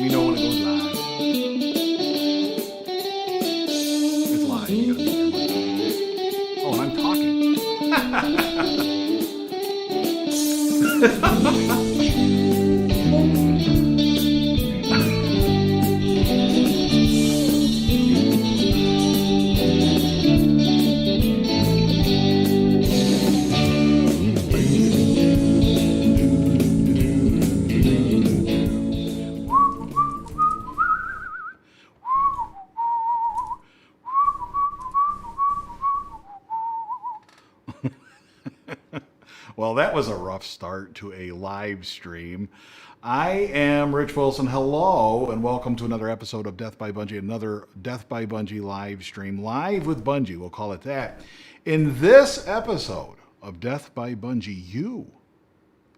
you know when it goes live. It's live. You gotta mute your mic. Oh, and I'm talking. Well, that was a rough start to a live stream. I am Rich Wilson. Hello, and welcome to another episode of Death by Bunjie, another Death by Bunjie live stream, live with Bunjie, we'll call it that. In this episode of Death by Bunjie,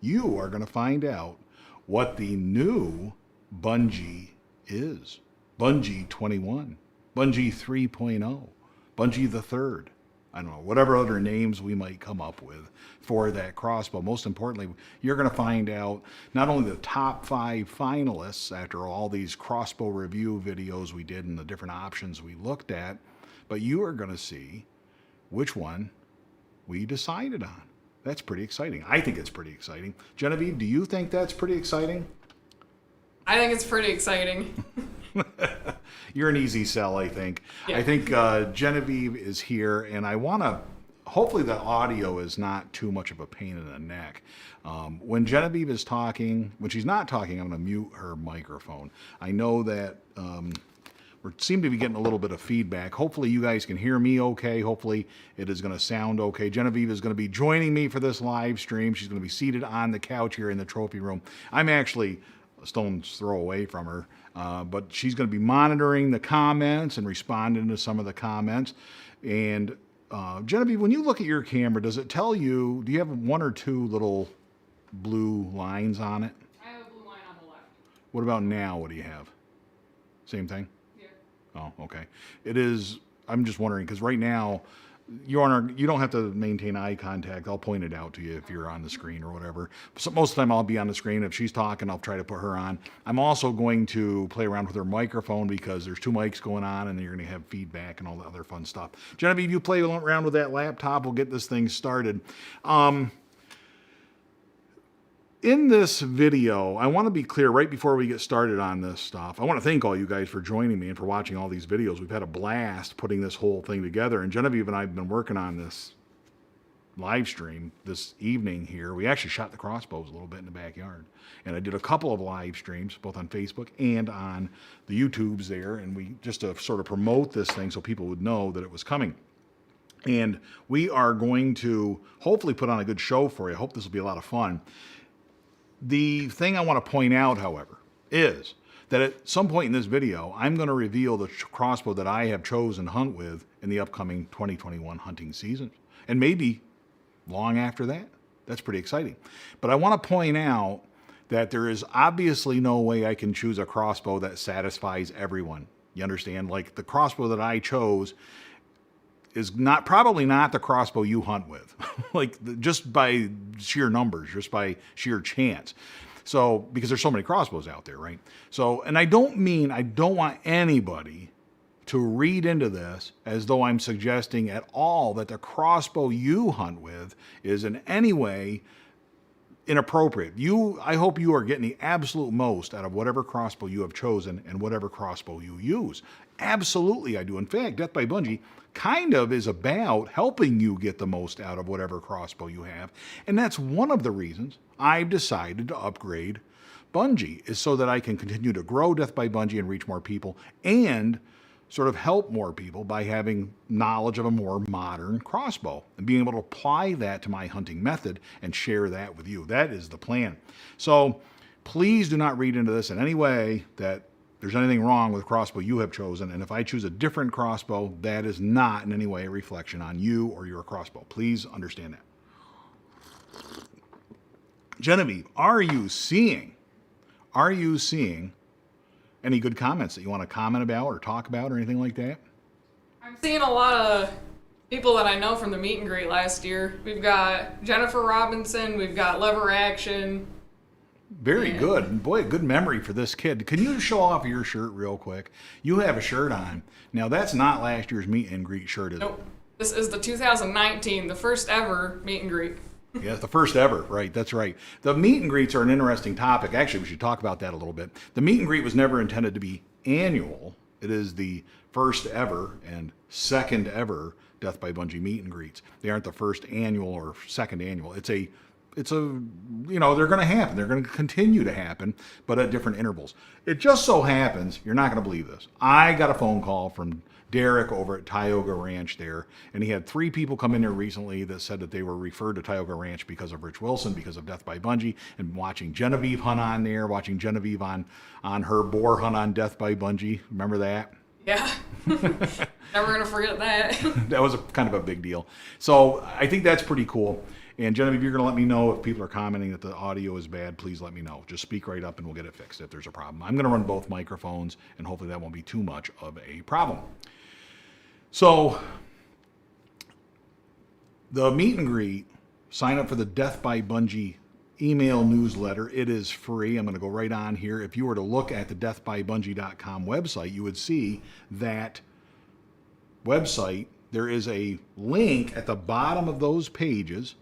you are going to find out what the new Bunjie is. Bunjie 21, Bunjie 3.0, Bunjie the Third. I don't know, whatever other names we might come up with for that crossbow. Most importantly, you're going to find out not only the top 5 finalists after all these crossbow review videos we did and the different options we looked at, but you are going to see which one we decided on. That's pretty exciting. I think it's pretty exciting. Genevieve, do you think that's pretty exciting? I think it's pretty exciting. You're an easy sell, I think. Yeah. I think Genevieve is here, and I want to, hopefully the audio is not too much of a pain in the neck. When Genevieve is talking, when she's not talking, I'm going to mute her microphone. I know that we seem to be getting a little bit of feedback. Hopefully you guys can hear me okay. Hopefully it is going to sound okay. Genevieve is going to be joining me for this live stream. She's going to be seated on the couch here in the trophy room. I'm actually a stone's throw away from her. But she's going to be monitoring the comments and responding to some of the comments. And Genevieve, when you look at your camera, does it tell you, do you have 1 or 2 little blue lines on it? I have a blue line on the left. What about now? What do you have? Same thing? Yeah. Oh, okay. It is, I'm just wondering, because right now, you don't have to maintain eye contact. I'll point it out to you if you're on the screen or whatever. So most of the time I'll be on the screen. If she's talking, I'll try to put her on. I'm also going to play around with her microphone because there's 2 mics going on and you're going to have feedback and all the other fun stuff. Genevieve, you play around with that laptop. We'll get this thing started. In this video, I want to be clear right before we get started on this stuff. I want to thank all you guys for joining me and for watching all these videos. We've had a blast putting this whole thing together. And Genevieve and I have been working on this live stream this evening here. We actually shot the crossbows a little bit in the backyard. And I did a couple of live streams, both on Facebook and on the YouTubes there. And we just to sort of promote this thing so people would know that it was coming. And we are going to hopefully put on a good show for you. I hope this will be a lot of fun. The thing I want to point out, however, is that at some point in this video, I'm going to reveal the crossbow that I have chosen to hunt with in the upcoming 2021 hunting season. And maybe long after that. That's pretty exciting. But I want to point out that there is obviously no way I can choose a crossbow that satisfies everyone. You understand? Like the crossbow that I chose is probably not the crossbow you hunt with, just by sheer numbers, just by sheer chance. So, because there's so many crossbows out there, right? So, and I don't want anybody to read into this as though I'm suggesting at all that the crossbow you hunt with is in any way inappropriate. I hope you are getting the absolute most out of whatever crossbow you have chosen and whatever crossbow you use. Absolutely, I do. In fact, Death by Bunjie kind of is about helping you get the most out of whatever crossbow you have. And that's one of the reasons I've decided to upgrade Bunjie, is so that I can continue to grow Death by Bunjie and reach more people and sort of help more people by having knowledge of a more modern crossbow and being able to apply that to my hunting method and share that with you. That is the plan. So please do not read into this in any way that there's anything wrong with the crossbow you have chosen. And if I choose a different crossbow, that is not in any way a reflection on you or your crossbow. Please understand that. Genevieve, are you seeing any good comments that you want to comment about or talk about or anything like that? I'm seeing a lot of people that I know from the meet and greet last year. We've got Jennifer Robinson, we've got Lever Action, Very good. Boy, good memory for this kid. Can you show off your shirt real quick? You have a shirt on. Now, that's not last year's meet and greet shirt, is it? Nope. This is the 2019, the first ever meet and greet. Yes, the first ever, right, that's right. The meet and greets are an interesting topic. Actually, we should talk about that a little bit. The meet and greet was never intended to be annual. It is the first ever and second ever Death by Bungie meet and greets. They aren't the first annual or second annual. It's a, you know, they're going to happen. They're going to continue to happen, but at different intervals. It just so happens, you're not going to believe this. I got a phone call from Derek over at Tioga Ranch there, and he had 3 people come in there recently that said that they were referred to Tioga Ranch because of Rich Wilson, because of Death by Bungie, and watching Genevieve hunt on there, watching Genevieve on her boar hunt on Death by Bungie. Remember that? Yeah. Never gonna forget that. That was kind of a big deal. So I think that's pretty cool. And Genevieve, you're going to let me know if people are commenting that the audio is bad. Please let me know. Just speak right up and we'll get it fixed if there's a problem. I'm going to run both microphones, and hopefully that won't be too much of a problem. So the meet and greet, sign up for the Death by Bungie email newsletter. It is free. I'm going to go right on here. If you were to look at the deathbybungie.com website, you would see that website. There is a link at the bottom of those pages.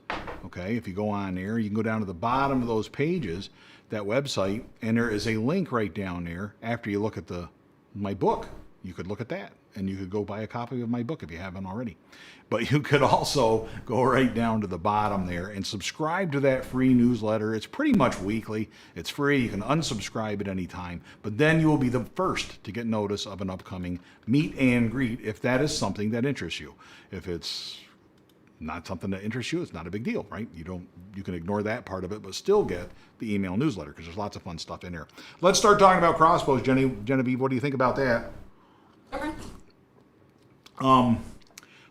Okay, if you go on there, you can go down to the bottom of those pages, that website, and there is a link right down there. After you look at my book, you could look at that, and you could go buy a copy of my book if you haven't already. But you could also go right down to the bottom there and subscribe to that free newsletter. It's pretty much weekly. It's free. You can unsubscribe at any time, but then you will be the first to get notice of an upcoming meet and greet if that is something that interests you. If it's not something that interests you, it's not a big deal, right? You can ignore that part of it, but still get the email newsletter because there's lots of fun stuff in there. Let's start talking about crossbows. Genevieve, what do you think about that? Okay.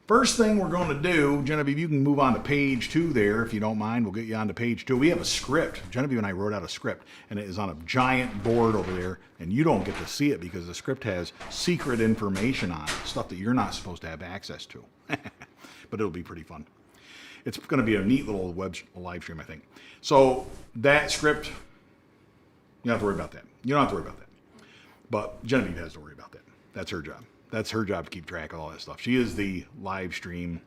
First thing we're going to do, Genevieve, you can move on to page 2 there if you don't mind. We'll get you on to page 2. We have a script. Genevieve and I wrote out a script, and it is on a giant board over there, and you don't get to see it because the script has secret information on it, stuff that you're not supposed to have access to. But it'll be pretty fun. It's going to be a neat little live stream, I think. So that script, you don't have to worry about that. You don't have to worry about that. But Genevieve has to worry about that. That's her job. That's her job to keep track of all that stuff. She is the live stream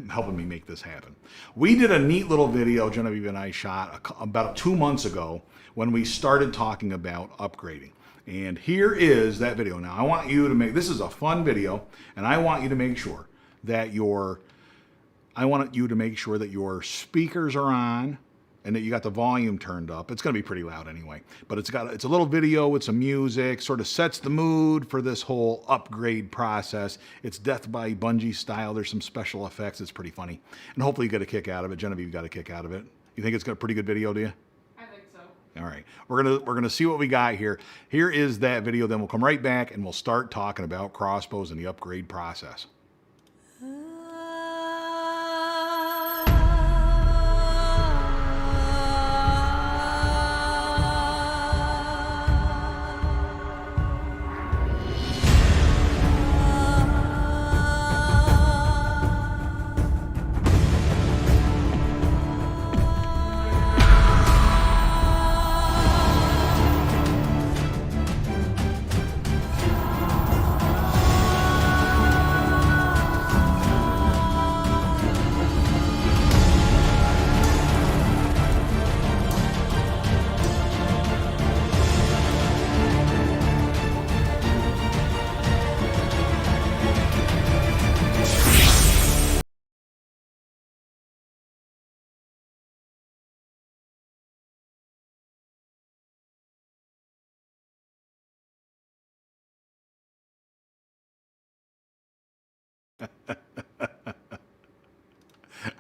helping me make this happen. We did a neat little video Genevieve and I shot about 2 months ago when we started talking about upgrading. And here is that video. Now, I want you to this is a fun video, and I want you to make sure that your speakers are on and that you got the volume turned up. It's going to be pretty loud anyway, but it's a little video with some music, sort of sets the mood for this whole upgrade process. It's Death by Bungie style. There's some special effects. It's pretty funny, and hopefully you get a kick out of it. Genevieve got a kick out of it. You think it's got a pretty good video, do you? I think so. All right, we're gonna see what we got here. Here is that video. Then we'll come right back and we'll start talking about crossbows and the upgrade process.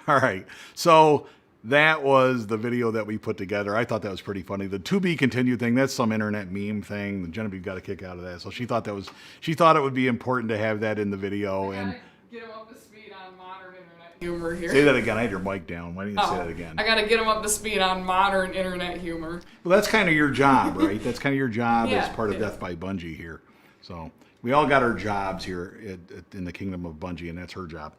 All right, so that was the video that we put together. I thought that was pretty funny. The to be continued thing, that's some internet meme thing. Genevieve got a kick out of that, so she thought it would be important to have that in the video. And get them up to speed on modern internet humor here. Say that again. I had your mic down. Why didn't you say that again? I got to get them up to speed on modern internet humor. Well, that's kind of your job, right? That's kind of your job Yeah, as part of Death by Bungie here. So we all got our jobs here in the kingdom of Bungie, and that's her job.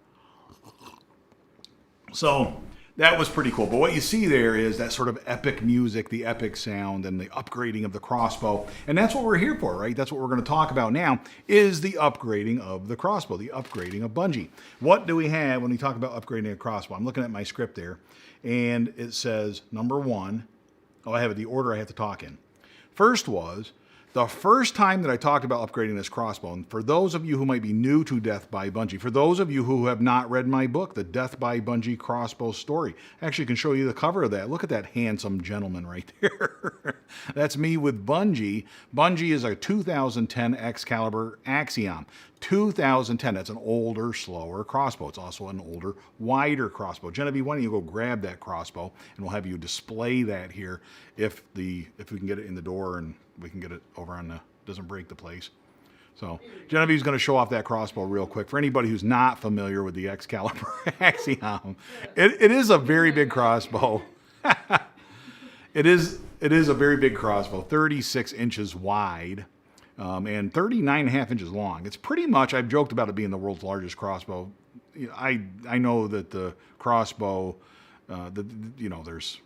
So That was pretty cool. But what you see there is that sort of epic music, the epic sound, and the upgrading of the crossbow. And that's what we're here for, right? That's what we're going to talk about now, is the upgrading of the crossbow, the upgrading of Bunjie. What do we have when we talk about upgrading a crossbow? I'm looking at my script there, and it says, number one, I have it the order I have to talk in. First was, the first time that I talked about upgrading this crossbow, and for those of you who might be new to Death by Bunjie, for those of you who have not read my book, The Death by Bunjie Crossbow Story, I actually can show you the cover of that. Look at that handsome gentleman right there. That's me with Bunjie. Bunjie is a 2010 Excalibur Axiom. 2010, that's an older, slower crossbow. It's also an older, wider crossbow. Genevieve, why don't you go grab that crossbow, and we'll have you display that here if we can get it in the door and we can get it over on the, doesn't break the place. So Genevieve's going to show off that crossbow real quick. For anybody who's not familiar with the Excalibur Axiom, it is a very big crossbow. It is a very big crossbow, 36 inches wide. And 39.5 inches long. It's pretty much, I've joked about it being the world's largest crossbow. I know that the crossbow, there's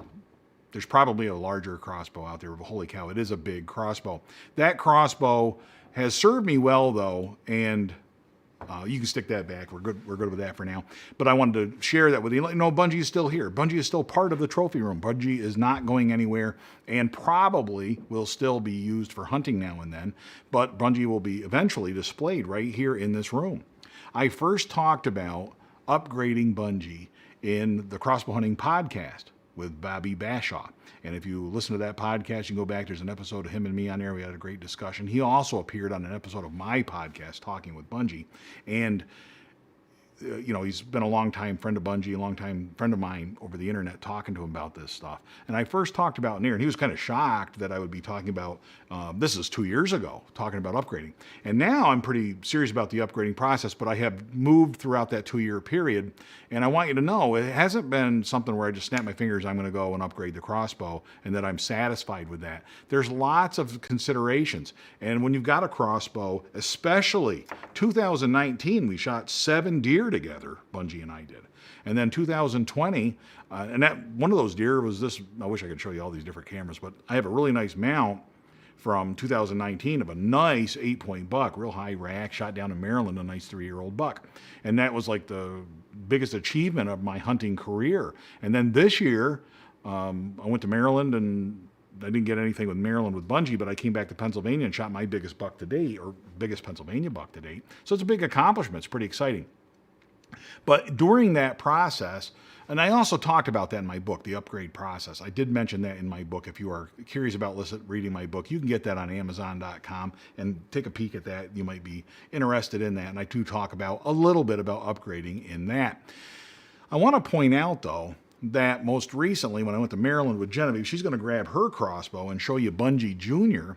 probably a larger crossbow out there, but holy cow, it is a big crossbow. That crossbow has served me well, though, and you can stick that back. We're good with that for now. But I wanted to share that with you. No, Bunjie is still here. Bunjie is still part of the trophy room. Bunjie is not going anywhere and probably will still be used for hunting now and then. But Bunjie will be eventually displayed right here in this room. I first talked about upgrading Bunjie in the Crossbow Hunting podcast with Bobby Bashaw. And if you listen to that podcast, you can go back. There's an episode of him and me on there. We had a great discussion. He also appeared on an episode of my podcast, Talking with Bunjie. And, he's been a long-time friend of Bunjie, a long-time friend of mine over the internet, talking to him about this stuff. And I first talked about near, and he was kind of shocked that I would be talking about, this is 2 years ago, talking about upgrading. And now I'm pretty serious about the upgrading process, but I have moved throughout that 2-year period. And I want you to know, it hasn't been something where I just snap my fingers, I'm going to go and upgrade the crossbow, and that I'm satisfied with that. There's lots of considerations. And when you've got a crossbow, especially 2019, we shot 7 deer together, Bunjie and I did. And then 2020, and that one of those deer was this, I wish I could show you all these different cameras, but I have a really nice mount from 2019 of a nice 8-point buck, real high rack, shot down in Maryland, a nice 3-year-old buck. And that was like the biggest achievement of my hunting career. And then this year, I went to Maryland, and I didn't get anything with Maryland with Bunjie, but I came back to Pennsylvania and shot my biggest buck to date, or biggest Pennsylvania buck to date. So it's a big accomplishment. It's pretty exciting. But during that process, and I also talked about that in my book, the upgrade process. I did mention that in my book. If you are curious about reading my book, you can get that on Amazon.com and take a peek at that. You might be interested in that. And I do talk about a little bit about upgrading in that. I want to point out, though, that most recently when I went to Maryland with Genevieve, she's going to grab her crossbow and show you Bunjie Jr.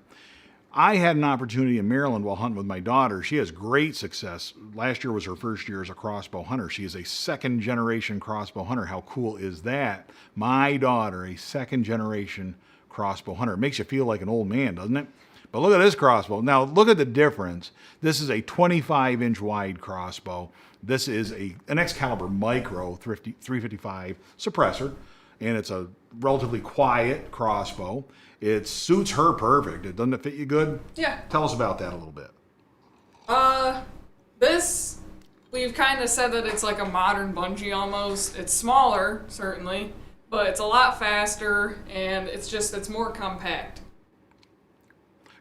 I had an opportunity in Maryland while hunting with my daughter. She has great success. Last year was her first year as a crossbow hunter. She is a second-generation crossbow hunter. How cool is that? My daughter, a second-generation crossbow hunter. It makes you feel like an old man, doesn't it? But look at this crossbow. Now, look at the difference. This is a 25-inch wide crossbow. This is an Excalibur Micro 355 suppressor, and it's a relatively quiet crossbow. It suits her perfect. Doesn't it fit you good? Yeah. Tell us about that a little bit. This, we've kind of said that it's like a modern Bunjie almost. It's smaller, certainly, but it's a lot faster, and it's more compact.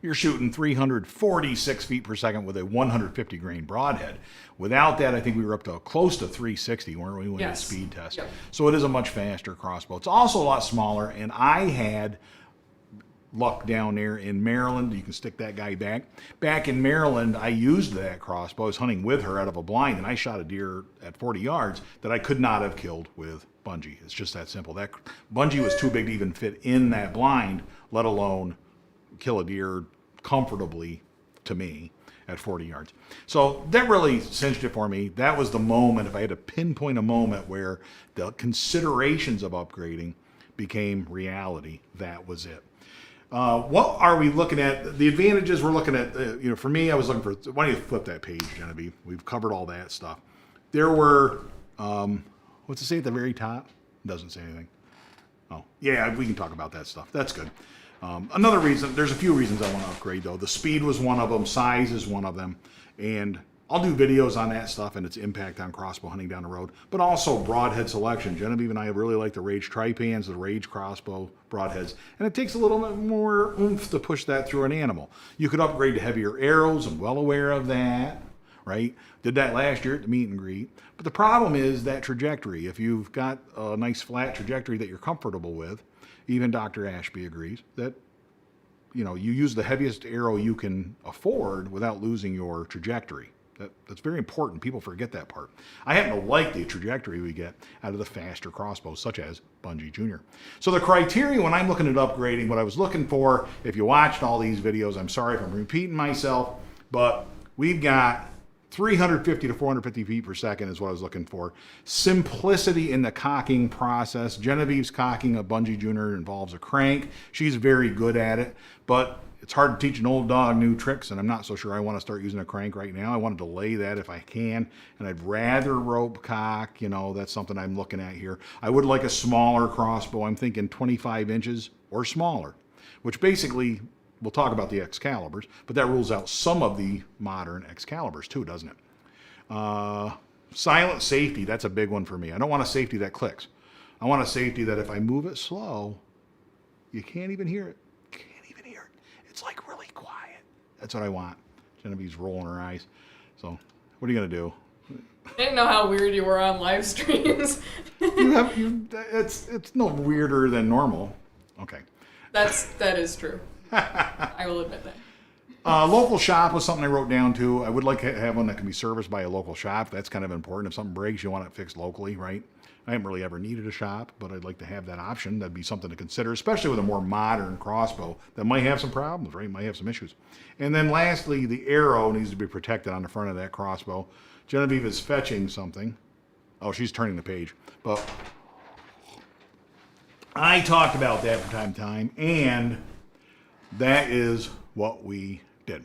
You're shooting 346 feet per second with a 150 grain broadhead. Without that, I think we were up to close to 360, weren't we, when we had a speed test? Yep. So it is a much faster crossbow. It's also a lot smaller, and I had luck down there in Maryland. You can stick that guy back. Back in Maryland, I used that crossbow. I was hunting with her out of a blind, and I shot a deer at 40 yards that I could not have killed with Bunjie. It's just that simple. That Bunjie was too big to even fit in that blind, let alone kill a deer comfortably to me at 40 yards. So that really cinched it for me. That was the moment, if I had to pinpoint a moment where the considerations of upgrading became reality, that was it. What are we looking at? The advantages we're looking at, for me, I was looking for, why don't you flip that page, Genevieve? We've covered all that stuff. There were, what's it say at the very top? Doesn't say anything. Oh, yeah, we can talk about that stuff. That's good. Another reason, there's a few reasons I want to upgrade, though. The speed was one of them. Size is one of them. And I'll do videos on that stuff and its impact on crossbow hunting down the road. But also broadhead selection. Genevieve and I really like the Rage Tripans, the Rage Crossbow broadheads. And it takes a little bit more oomph to push that through an animal. You could upgrade to heavier arrows. I'm well aware of that. Right? Did that last year at the meet and greet. But the problem is that trajectory. If you've got a nice flat trajectory that you're comfortable with, even Dr. Ashby agrees that, you know, you use the heaviest arrow you can afford without losing your trajectory. That's very important. People forget that part. I happen to like the trajectory we get out of the faster crossbows, such as Bunjie Jr. So the criteria when I'm looking at upgrading, what I was looking for, if you watched all these videos, I'm sorry if I'm repeating myself, but we've got 350 to 450 feet per second is what I was looking for. Simplicity in the cocking process. Genevieve's cocking a Bunjie Jr. involves a crank. She's very good at it, but it's hard to teach an old dog new tricks, and I'm not so sure I want to start using a crank right now. I want to delay that if I can, and I'd rather rope cock. You know, that's something I'm looking at here. I would like a smaller crossbow. I'm thinking 25 inches or smaller, which basically, we'll talk about the Excaliburs, but that rules out some of the modern Excaliburs too, doesn't it? Silent safety, that's a big one for me. I don't want a safety that clicks. I want a safety that if I move it slow, you can't even hear it. It's like really quiet. That's what I want. Genevieve's rolling her eyes. So, what are you gonna do? I didn't know how weird you were on live streams. It's no weirder than normal. Okay. That is true. I will admit that. Local shop was something I wrote down too. I would like to have one that can be serviced by a local shop. That's kind of important. If something breaks, you want it fixed locally, right? I haven't really ever needed a shop, but I'd like to have that option. That'd be something to consider, especially with a more modern crossbow that might have some problems, right? Might have some issues. And then lastly, the arrow needs to be protected on the front of that crossbow. Genevieve is fetching something. Oh, she's turning the page. But I talked about that from time to time, and that is what we did.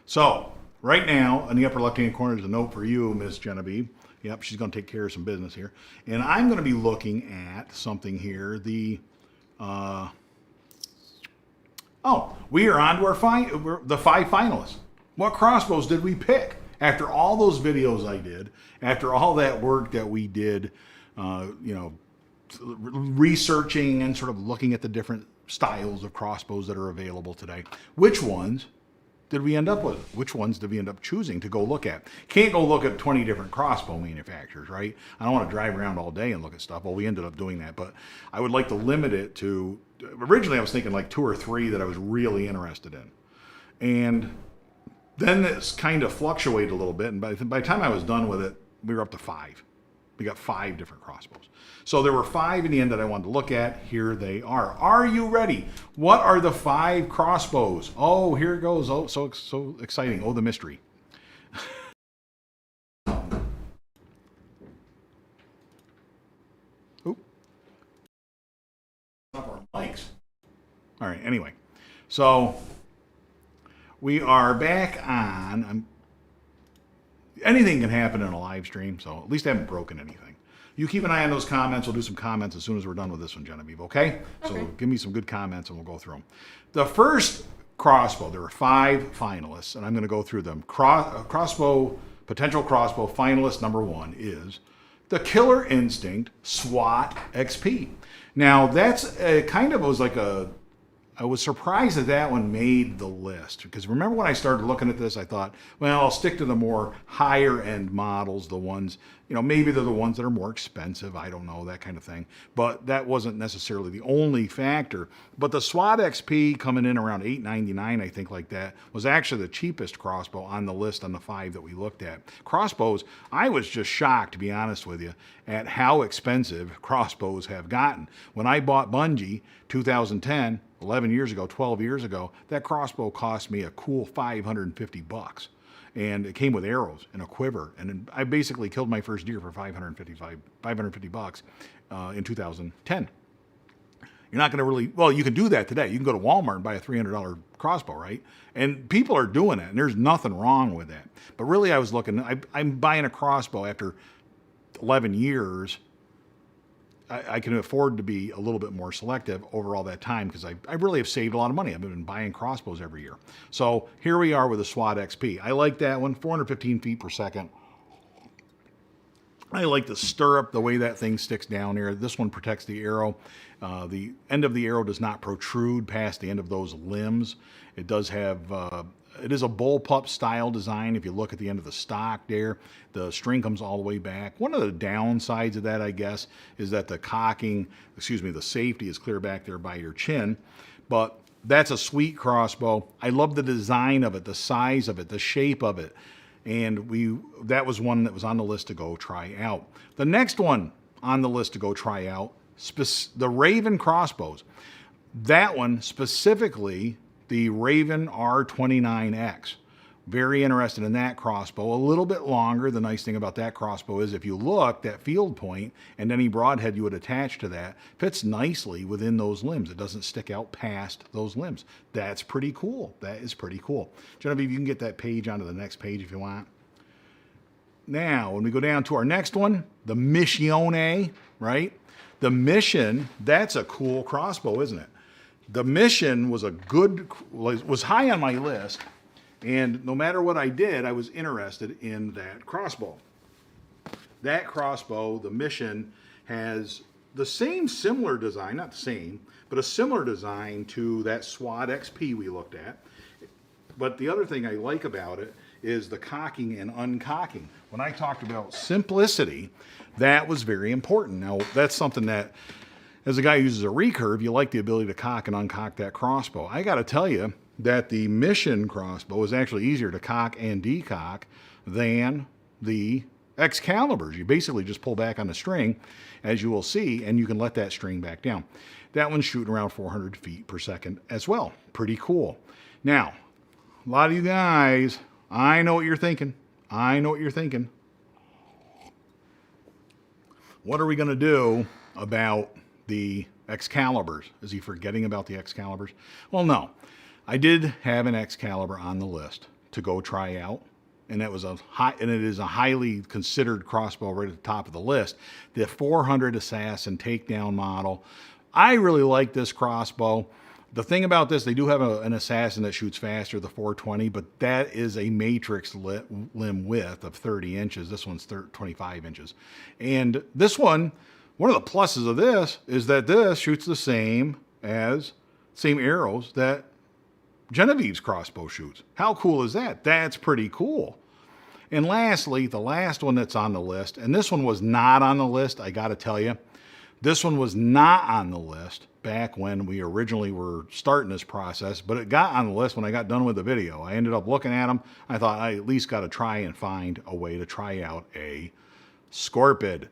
So right now, in the upper left-hand corner is a note for you, Miss Genevieve. Yep, she's going to take care of some business here. And I'm going to be looking at something here. We are on to the 5 finalists. What crossbows did we pick? After all those videos I did, after all that work that we did, researching and sort of looking at the different styles of crossbows that are available today, which ones did we end up with? Which ones did we end up choosing to go look at? Can't go look at 20 different crossbow manufacturers, right? I don't want to drive around all day and look at stuff. Well, we ended up doing that, but I would like to limit it to, originally I was thinking like 2 or 3 that I was really interested in. And then this kind of fluctuated a little bit, and by the time I was done with it, we were up to 5. We got 5 different crossbows. So there were 5 in the end that I wanted to look at. Here they are. Are you ready? What are the 5 crossbows? Oh, here it goes. Oh, so exciting. Oh, the mystery. Oop. Up our mics. All right, anyway. So we are back on. Anything can happen in a live stream, so at least I haven't broken anything. You keep an eye on those comments. We'll do some comments as soon as we're done with this one, Genevieve, okay? So give me some good comments and we'll go through them. The first crossbow, there were 5 finalists, and I'm going to go through them. Potential crossbow finalist number 1 is the Killer Instinct SWAT XP. Now, that's I was surprised that one made the list, because remember when I started looking at this, I thought, well, I'll stick to the more higher end models, the ones, maybe they're the ones that are more expensive, I don't know, that kind of thing. But that wasn't necessarily the only factor. But the SWAT XP coming in around $8.99, I think, like that, was actually the cheapest crossbow on the list on the 5 that we looked at. Crossbows, I was just shocked, to be honest with you, at how expensive crossbows have gotten. When I bought Bunjie 2010, 11 years ago, 12 years ago, that crossbow cost me a cool $550. And it came with arrows and a quiver. And I basically killed my first deer for $550 in 2010. You're not going to really, well, you can do that today. You can go to Walmart and buy a $300 crossbow, right? And people are doing it, and there's nothing wrong with that. But really, I was looking, I'm buying a crossbow after 11 years I can afford to be a little bit more selective over all that time because I really have saved a lot of money. I've been buying crossbows every year. So here we are with a SWAT XP. I like that one, 415 feet per second. I like the stirrup, the way that thing sticks down here. This one protects the arrow. The end of the arrow does not protrude past the end of those limbs. It does have, it is a bullpup style design. If you look at the end of the stock there, the string comes all the way back. One of the downsides of that, I guess, is that the cocking, excuse me, the safety is clear back there by your chin. But that's a sweet crossbow. I love the design of it, the size of it, the shape of it. And that was one that was on the list to go try out. The next one on the list to go try out, the Raven crossbows. That one specifically, the Raven R29X. Very interested in that crossbow. A little bit longer. The nice thing about that crossbow is if you look, that field point and any broadhead you would attach to that fits nicely within those limbs. It doesn't stick out past those limbs. That's pretty cool. That is pretty cool. Genevieve, you can get that page onto the next page if you want. Now, when we go down to our next one, the Missione, right? The Mission, that's a cool crossbow, isn't it? The Mission was was high on my list. And no matter what I did, I was interested in that crossbow. That crossbow, the Mission, has the similar design, not the same, but a similar design to that SWAT XP we looked at. But the other thing I like about it is the cocking and uncocking. When I talked about simplicity, that was very important. Now, that's something that, as a guy who uses a recurve, you like the ability to cock and uncock that crossbow. I got to tell you, that the Mission crossbow is actually easier to cock and decock than the Excaliburs. You basically just pull back on the string, as you will see, and you can let that string back down. That one's shooting around 400 feet per second as well. Pretty cool. Now, a lot of you guys, I know what you're thinking. I know what you're thinking. What are we going to do about the Excaliburs? Is he forgetting about the Excaliburs? Well, no. I did have an Excalibur on the list to go try out, and it is a highly considered crossbow right at the top of the list. The 400 Assassin takedown model. I really like this crossbow. The thing about this, they do have an Assassin that shoots faster, the 420, but that is a matrix limb width of 30 inches. This one's 25 inches. And this one of the pluses of this is that this shoots the same arrows that Genevieve's crossbow shoots. How cool is that? That's pretty cool. And lastly, the last one that's on the list, and this one was not on the list, I got to tell you, this one was not on the list back when we originally were starting this process, but it got on the list when I got done with the video. I ended up looking at them. I thought I at least got to try and find a way to try out a Scorpid.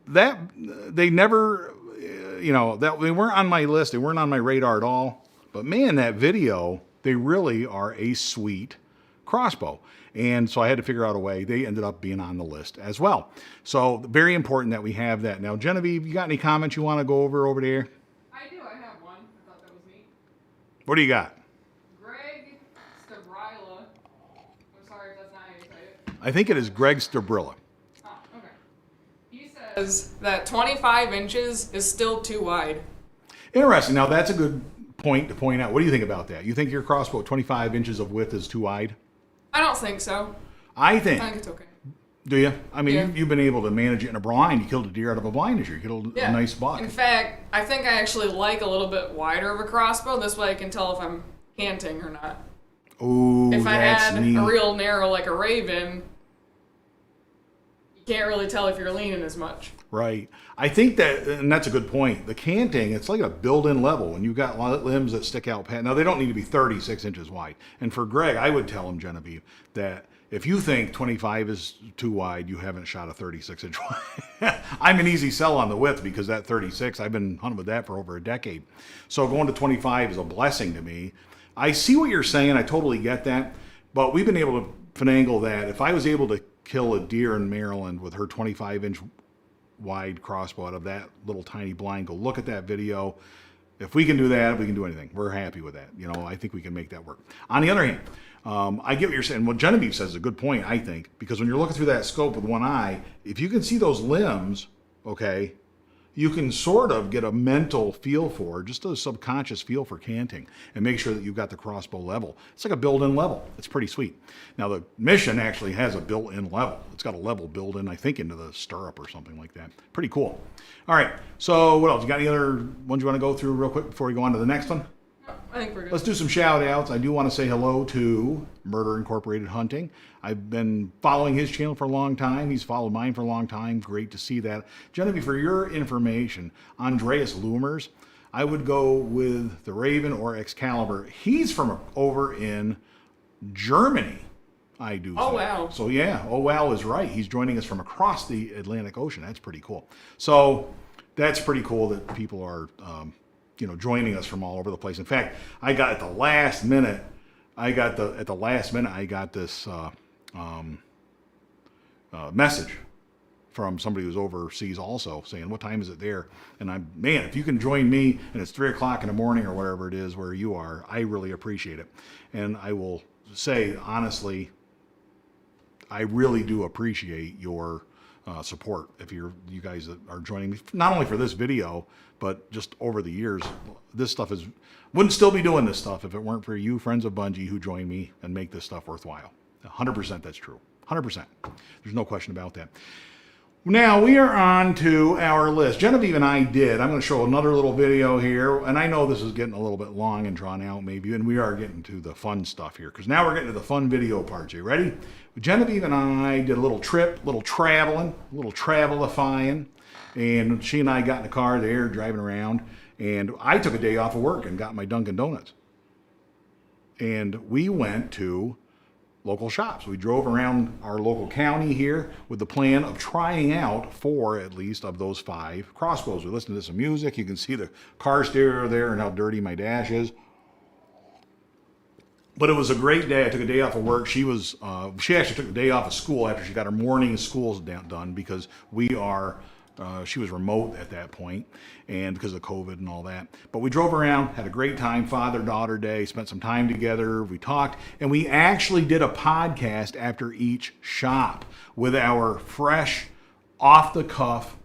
That they never, they weren't on my list. They weren't on my radar at all. But man, that video, they really are a sweet crossbow. And so I had to figure out a way. They ended up being on the list as well. So very important that we have that. Now, Genevieve, you got any comments you want to go over there? I do. I have one. I thought that was neat. What do you got? Greg Stabrilla. I'm sorry if that's not how you say it. I think it is Greg Stabrilla. Oh, okay. He says that 25 inches is still too wide. Interesting. Now, that's a good point to point out. What do you think about that? You think your crossbow 25 inches of width is too wide? I don't think so. I think it's okay. Do you? I mean, yeah. you've been able to manage it in a blind. You killed a deer out of a blind this year. You killed a nice buck. In fact, I think I actually like a little bit wider of a crossbow. This way I can tell if I'm canting or not. Ooh, if I that's had neat. a real narrow like a Raven, you can't really tell if you're leaning as much. Right. I think that, and that's a good point. The canting, it's like a built-in level. When you've got limbs that stick out past. Now, they don't need to be 36 inches wide. And for Greg, I would tell him, Genevieve, that if you think 25 is too wide, you haven't shot a 36-inch wide. I'm an easy sell on the width because that 36, I've been hunting with that for over a decade. So going to 25 is a blessing to me. I see what you're saying. I totally get that. But we've been able to finagle that. If I was able to kill a deer in Maryland with her 25-inch wide crossbow out of that little tiny blind, go look at that video. If we can do that, we can do anything. We're happy with that. I think we can make that work. On the other hand, I get what you're saying. What Genevieve says is a good point, I think, because when you're looking through that scope with one eye, if you can see those limbs, okay, you can sort of get a mental feel for, just a subconscious feel for canting, and make sure that you've got the crossbow level. It's like a built-in level. It's pretty sweet. Now the mission actually has a built-in level. It's got a level built in, I think, into the stirrup or something like that. Pretty cool. All right, so what else? You got any other ones you want to go through real quick before we go on to the next one? I think we're good. Let's do some shout outs. I do want to say hello to Murder Incorporated Hunting. I've been following his channel for a long time. He's followed mine for a long time. Great to see that. Genevieve, for your information, Andreas Lumers, I would go with the Raven or Excalibur. He's from over in Germany, I do Oh, think. wow. So yeah, oh wow is right. He's joining us from across the Atlantic Ocean. That's pretty cool. So that's pretty cool that people are joining us from all over the place. In fact, I got at the last minute, I got this message from somebody who's overseas also saying, what time is it there? And man, if you can join me and it's 3 o'clock in the morning or whatever it is where you are, I really appreciate it. And I will say, honestly, I really do appreciate your support. If you guys are joining me, not only for this video, but just over the years, this stuff wouldn't still be doing this stuff if it weren't for you, friends of Bunjie, who join me and make this stuff worthwhile. 100% that's true. 100%. There's no question about that. Now we are on to our list. Genevieve and I'm going to show another little video here, and I know this is getting a little bit long and drawn out maybe, and we are getting to the fun stuff here, because now we're getting to the fun video part. You ready? Genevieve and I did a little trip, little travelifying, and she and I got in the car there driving around, and I took a day off of work and got my Dunkin' Donuts. And we went to local shops. We drove around our local county here with the plan of trying out 4 at least of those 5 crossbows. We listened to some music. You can see the car stereo there and how dirty my dash is. But it was a great day. I took a day off of work. She actually took a day off of school after she got her morning schools done, because she was remote at that point, and because of COVID and all that. But we drove around, had a great time, father-daughter day, spent some time together, we talked, and we actually did a podcast after each shop with our fresh, off-the-cuff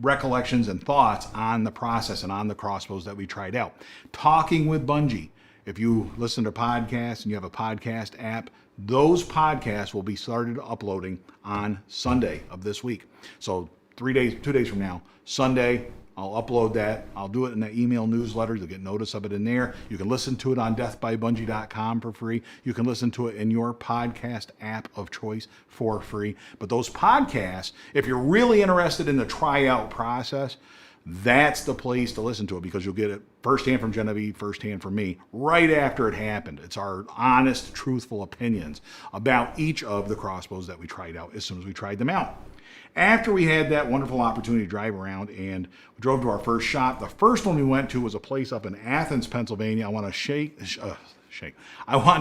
recollections and thoughts on the process and on the crossbows that we tried out. Talking with Bunjie. If you listen to podcasts and you have a podcast app, those podcasts will be started uploading on Sunday of this week. So 2 days from now, Sunday, I'll upload that. I'll do it in the email newsletter. You'll get notice of it in there. You can listen to it on deathbybungie.com for free. You can listen to it in your podcast app of choice for free. But those podcasts, if you're really interested in the tryout process, that's the place to listen to it, because you'll get it firsthand from Genevieve, firsthand from me, right after it happened. It's our honest, truthful opinions about each of the crossbows that we tried out as soon as we tried them out. After we had that wonderful opportunity to drive around and we drove to our first shop, the first one we went to was a place up in Athens, Pennsylvania. I want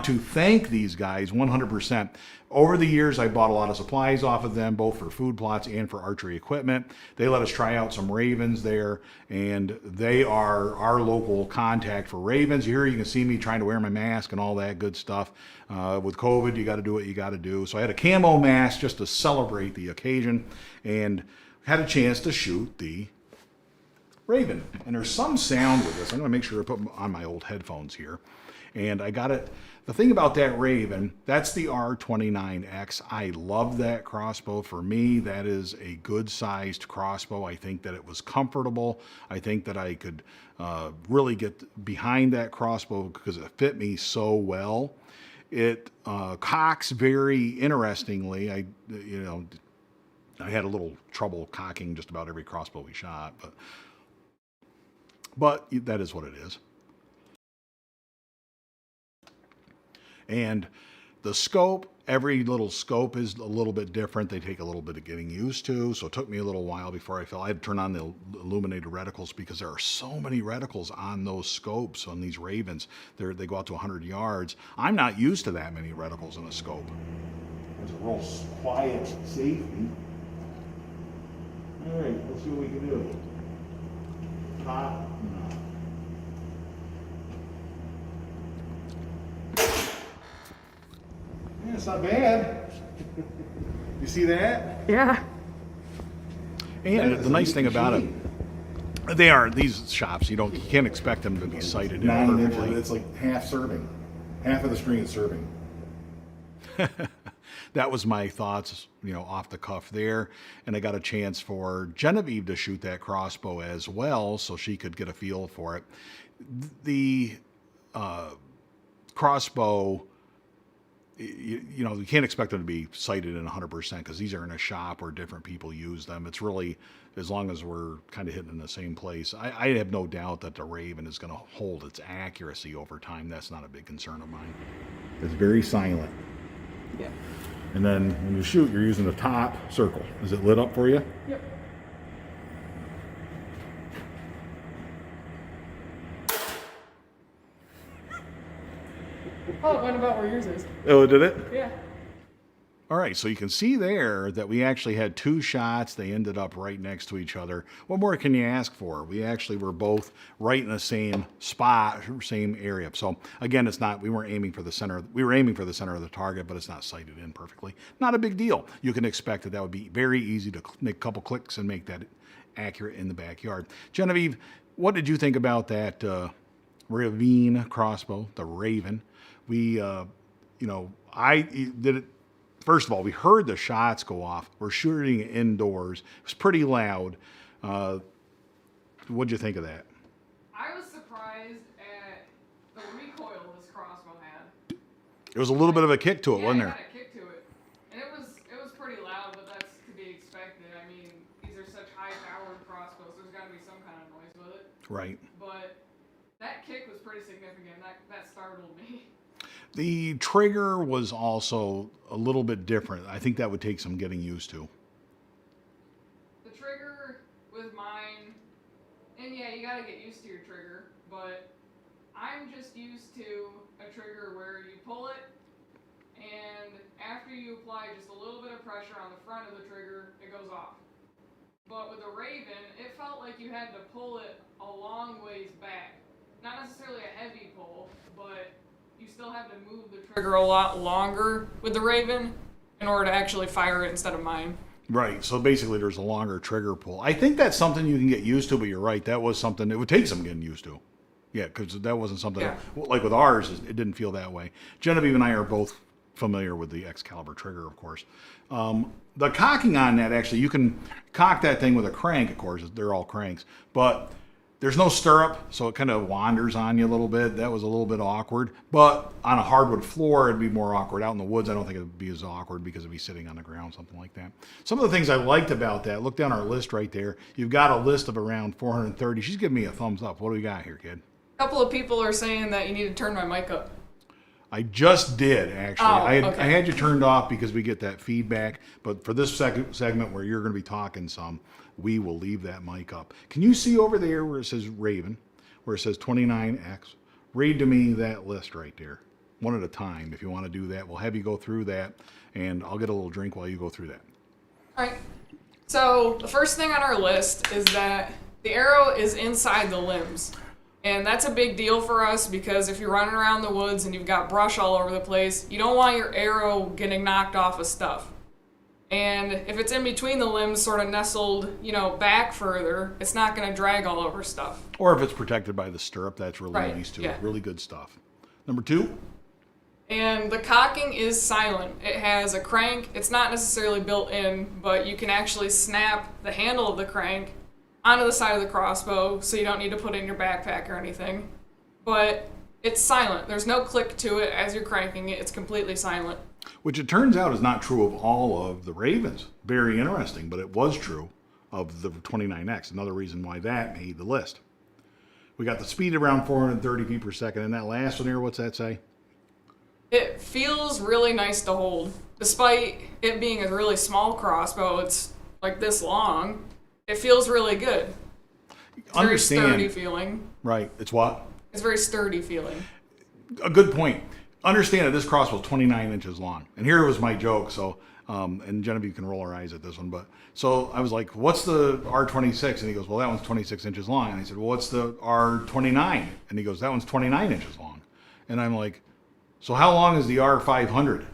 to thank these guys 100%. Over the years, I bought a lot of supplies off of them, both for food plots and for archery equipment. They let us try out some ravens there, and they are our local contact for ravens. Here you can see me trying to wear my mask and all that good stuff. With COVID, you got to do what you got to do. So I had a camo mask just to celebrate the occasion, and had a chance to shoot the raven. And there's some sound with this. I'm going to make sure I put on my old headphones here. And I got it. The thing about that Raven, that's the R29X. I love that crossbow. For me, that is a good sized crossbow. I think that it was comfortable. I think that I could really get behind that crossbow because it fit me so well. It cocks very interestingly. I had a little trouble cocking just about every crossbow we shot, but that is what it is. And the scope, every little scope is a little bit different. They take a little bit of getting used to. So it took me a little while before I had to turn on the illuminated reticles, because there are so many reticles on those scopes on these Ravens. They go out to 100 yards. I'm not used to that many reticles in a scope. There's a real quiet safety. All right, let's see what we can do. Hot. Yeah, it's not bad. You see that? Yeah. And the nice thing about it, these shops, you can't expect them to be sighted in perfectly. It's like half serving. Half of the screen is serving. That was my thoughts, off the cuff there. And I got a chance for Genevieve to shoot that crossbow as well, so she could get a feel for it. The crossbow, you can't expect them to be sighted in 100% because these are in a shop where different people use them. It's really, as long as we're kind of hitting in the same place. I have no doubt that the Raven is going to hold its accuracy over time. That's not a big concern of mine. It's very silent. Yeah. And then when you shoot, you're using the top circle. Is it lit up for you? Yep. Oh, it went about where yours is. Oh, did it? Yeah. All right, so you can see there that we actually had 2 shots. They ended up right next to each other. What more can you ask for? We actually were both right in the same spot, same area. So again, we weren't aiming for the center. We were aiming for the center of the target, but it's not sighted in perfectly. Not a big deal. You can expect that would be very easy to make a couple clicks and make that accurate in the backyard. Genevieve, what did you think about that Ravine crossbow, the Raven? I did it. First of all, we heard the shots go off. We're shooting indoors. It was pretty loud. What'd you think of that? I was surprised at the recoil this crossbow had. There was a little bit of a kick to it, wasn't there? Yeah, it had a kick to it. And it was pretty loud, but that's to be expected. I mean, these are such high-powered crossbows. There's got to be some kind of noise with it. Right. But that kick was pretty significant. That startled me. The trigger was also a little bit different. I think that would take some getting used to. The trigger with mine, and yeah, you gotta get used to your trigger, but I'm just used to a trigger where you pull it, and after you apply just a little bit of pressure on the front of the trigger, it goes off. But with the Raven, it felt like you had to pull it a long ways back. Not necessarily a heavy pull, but you still have to move the trigger a lot longer with the Raven in order to actually fire it instead of mine. Right. So basically there's a longer trigger pull. I think that's something you can get used to, but you're right. That was something it would take some getting used to. Yeah, because that wasn't something like with ours, it didn't feel that way. Genevieve and I are both familiar with the Excalibur Trigger, of course. The cocking on that, actually, you can cock that thing with a crank, of course. They're all cranks. But there's no stirrup, so it kind of wanders on you a little bit. That was a little bit awkward. But on a hardwood floor, it'd be more awkward. Out in the woods, I don't think it'd be as awkward because it'd be sitting on the ground, something like that. Some of the things I liked about that, look down our list right there. You've got a list of around 430. She's giving me a thumbs up. What do we got here, kid? A couple of people are saying that you need to turn my mic up. I just did, actually. Oh, okay. I had you turned off because we get that feedback. But for this segment where you're going to be talking some, we will leave that mic up. Can you see over there where it says Raven, where it says 29X? Read to me that list right there, one at a time. If you want to do that, we'll have you go through that, and I'll get a little drink while you go through that. All right. So the first thing on our list is that the arrow is inside the limbs. And that's a big deal for us because if you're running around the woods and you've got brush all over the place, you don't want your arrow getting knocked off of stuff. And if it's in between the limbs, sort of nestled, back further, it's not going to drag all over stuff. Or if it's protected by the stirrup, that's really nice too. Yeah. Really good stuff. Number 2. And the cocking is silent. It has a crank. It's not necessarily built in, but you can actually snap the handle of the crank onto the side of the crossbow, so you don't need to put it in your backpack or anything. But it's silent. There's no click to it as you're cranking it. It's completely silent. Which it turns out is not true of all of the Ravens. Very interesting, but it was true of the 29X. Another reason why that made the list. We got the speed around 430 feet per second. And that last one here, what's that say? It feels really nice to hold. Despite it being a really small crossbow, it's like this long. It feels really good. It's very sturdy feeling. Right. It's what? It's very sturdy feeling. A good point. Understand that this crossbow is 29 inches long. And here was my joke. So, and Genevieve can roll her eyes at this one. But so I was like, what's the R26? And he goes, well, that one's 26 inches long. And I said, well, what's the R29? And he goes, that one's 29 inches long. And I'm like, so how long is the R500?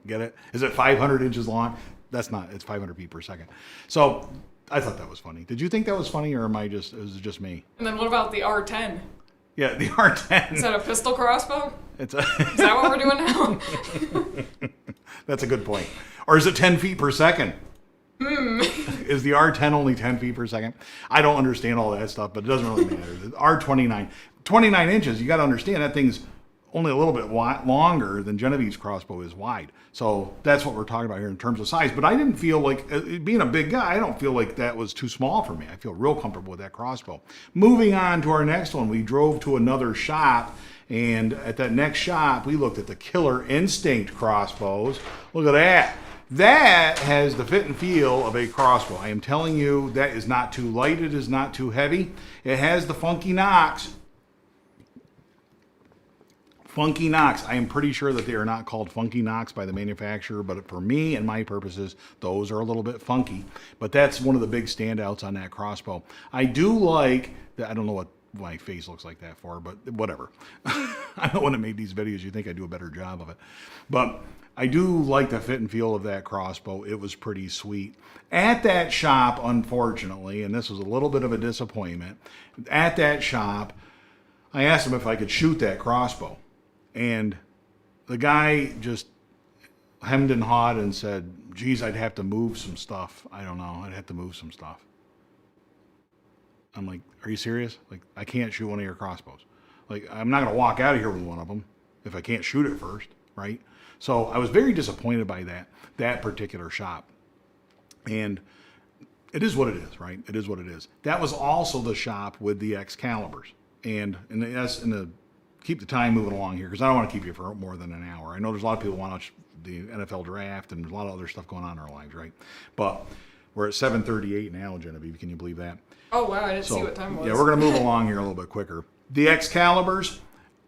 Get it? Is it 500 inches long? that's not, it's 500 feet per second. So I thought that was funny. Did you think that was funny, or was it just me? And then what about the R10? Yeah, the R10. Is that a pistol crossbow? Is that what we're doing now? That's a good point. Or is it 10 feet per second? Is the R10 only 10 feet per second? I don't understand all that stuff, but it doesn't really matter. The R29, 29 inches, you got to understand that thing's only a little bit longer than Genevieve's crossbow is wide. So that's what we're talking about here in terms of size. But I didn't feel like, being a big guy, I don't feel like that was too small for me. I feel real comfortable with that crossbow. Moving on to our next one, we drove to another shop. And at that next shop, we looked at the Killer Instinct crossbows. Look at that. That has the fit and feel of a crossbow. I am telling you, that is not too light. It is not too heavy. It has the funky knocks. Funky knocks. I am pretty sure that they are not called funky knocks by the manufacturer, but for me and my purposes, those are a little bit funky. But that's one of the big standouts on that crossbow. I do like that. I don't know what my face looks like that for, but whatever. I know when I made these videos, you think I do a better job of it. But I do like the fit and feel of that crossbow. It was pretty sweet. At that shop, unfortunately, and this was a little bit of a disappointment, at that shop, I asked him if I could shoot that crossbow. And the guy just hemmed and hawed and said, geez, I'd have to move some stuff. I don't know. I'd have to move some stuff. I'm like, are you serious? Like, I can't shoot one of your crossbows. Like, I'm not going to walk out of here with one of them if I can't shoot it first, right? So I was very disappointed by that particular shop. And it is what it is, right? It is what it is. That was also the shop with the Excaliburs. And keep the time moving along here, because I don't want to keep you for more than an hour. I know there's a lot of people who want to watch the NFL draft, and there's a lot of other stuff going on in our lives, right? But we're at 7:38 now, Genevieve. Can you believe that? Oh, wow. I didn't see what time it was. Yeah, we're going to move along here a little bit quicker. The Excaliburs,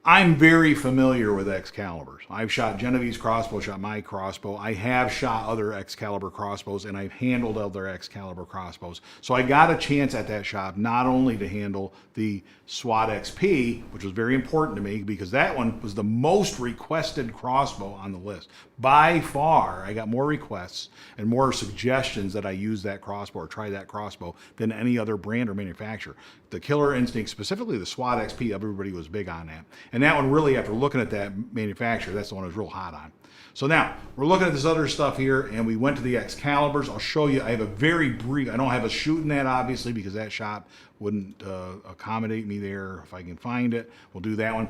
I'm very familiar with Excaliburs. I've shot Genevieve's crossbow, shot my crossbow. I have shot other Excalibur crossbows, and I've handled other Excalibur crossbows. So I got a chance at that shop not only to handle the SWAT XP, which was very important to me because that one was the most requested crossbow on the list. By far, I got more requests and more suggestions that I use that crossbow or try that crossbow than any other brand or manufacturer. The Killer Instinct, specifically the SWAT XP, everybody was big on that. And that one really, after looking at that manufacturer, that's the one I was real hot on. So now, we're looking at this other stuff here, and we went to the Excaliburs. I'll show you. I have a very brief, I don't have a shooting that, obviously, because that shop wouldn't accommodate me there. If I can find it, we'll do that one.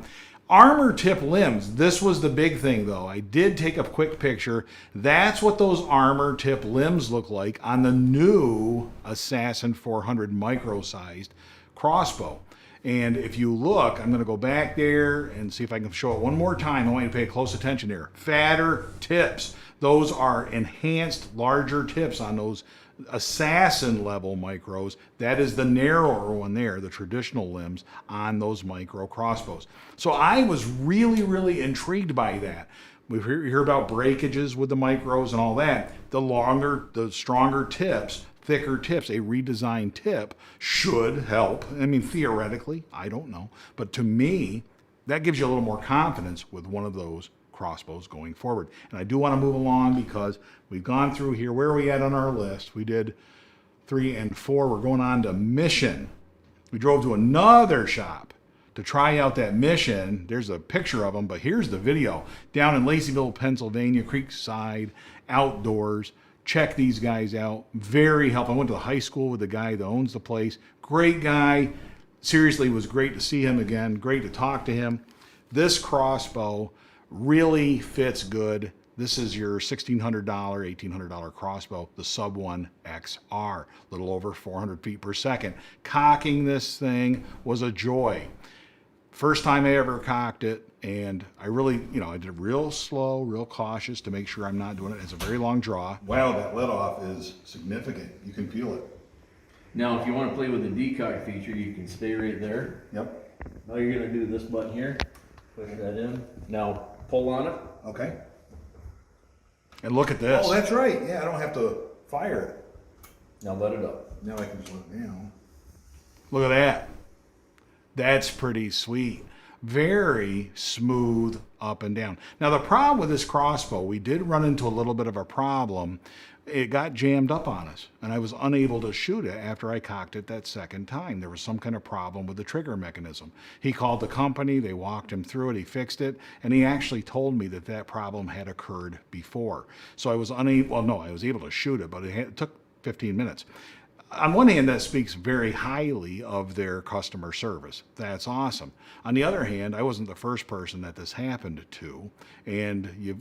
Armor tip limbs. This was the big thing, though. I did take a quick picture. That's what those armor tip limbs look like on the new Assassin 400 micro-sized crossbow. And if you look, I'm going to go back there and see if I can show it one more time. I want you to pay close attention there. Fatter tips. Those are enhanced, larger tips on those Assassin level micros. That is the narrower one there, the traditional limbs on those micro crossbows. So I was really, really intrigued by that. We hear about breakages with the micros and all that. The longer, the stronger tips, thicker tips, a redesigned tip should help. I mean, theoretically, I don't know. But to me, that gives you a little more confidence with one of those crossbows going forward. And I do want to move along because we've gone through here. Where are we at on our list? We did 3 and 4. We're going on to Mission. We drove to another shop to try out that Mission. There's a picture of them, but here's the video. Down in Laceyville, Pennsylvania, Creekside, outdoors. Check these guys out. Very helpful. I went to the high school with the guy that owns the place. Great guy. Seriously, it was great to see him again. Great to talk to him. This crossbow really fits good. This is your $1,600, $1,800 crossbow, the Sub 1 XR, a little over 400 feet per second. Cocking this thing was a joy. First time I ever cocked it, and I really, I did it real slow, real cautious to make sure I'm not doing it. It's a very long draw. Wow, that let off is significant. You can feel it. Now, if you want to play with the decock feature, you can stay right there. Yep. Now you're going to do this button here. Push that in. Now, pull on it. Okay. And look at this. Oh, that's right. Yeah, I don't have to fire it. Now let it up. Now I can just let it down. Look at that. That's pretty sweet. very smooth up and down. Now the problem with this crossbow, we did run into a little bit of a problem. It got jammed up on us, and I was unable to shoot it after I cocked it that second time. There was some kind of problem with the trigger mechanism. He called the company, they walked him through it, he fixed it, and he actually told me that that problem had occurred before. So I was unable, well, no, I was able to shoot it, but it took 15 minutes. On one hand, that speaks very highly of their customer service. That's awesome. On the other hand, I wasn't the first person that this happened to, and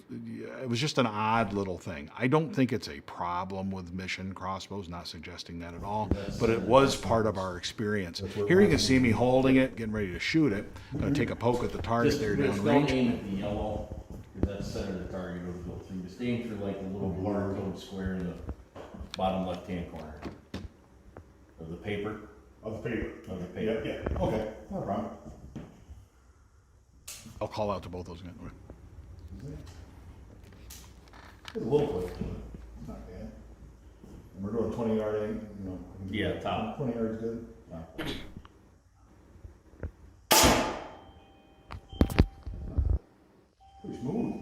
it was just an odd little thing. I don't think it's a problem with mission crossbows, not suggesting that at all, but it was part of our experience. Here you can see me holding it, getting ready to shoot it. I'm going to take a poke at the target there Don't downrange. aim at the yellow, because that's the center of the target. It'll go through. Just aim for like the little barcode square in the bottom left-hand corner of the paper. Of the paper. Of the paper. Yeah, yeah. Okay, no problem. I'll call out to both those guys. There's a little place to it. It's not bad. And we're doing 20 yard, you know. Yeah, top. 20 yards good. Yeah. Pretty smooth.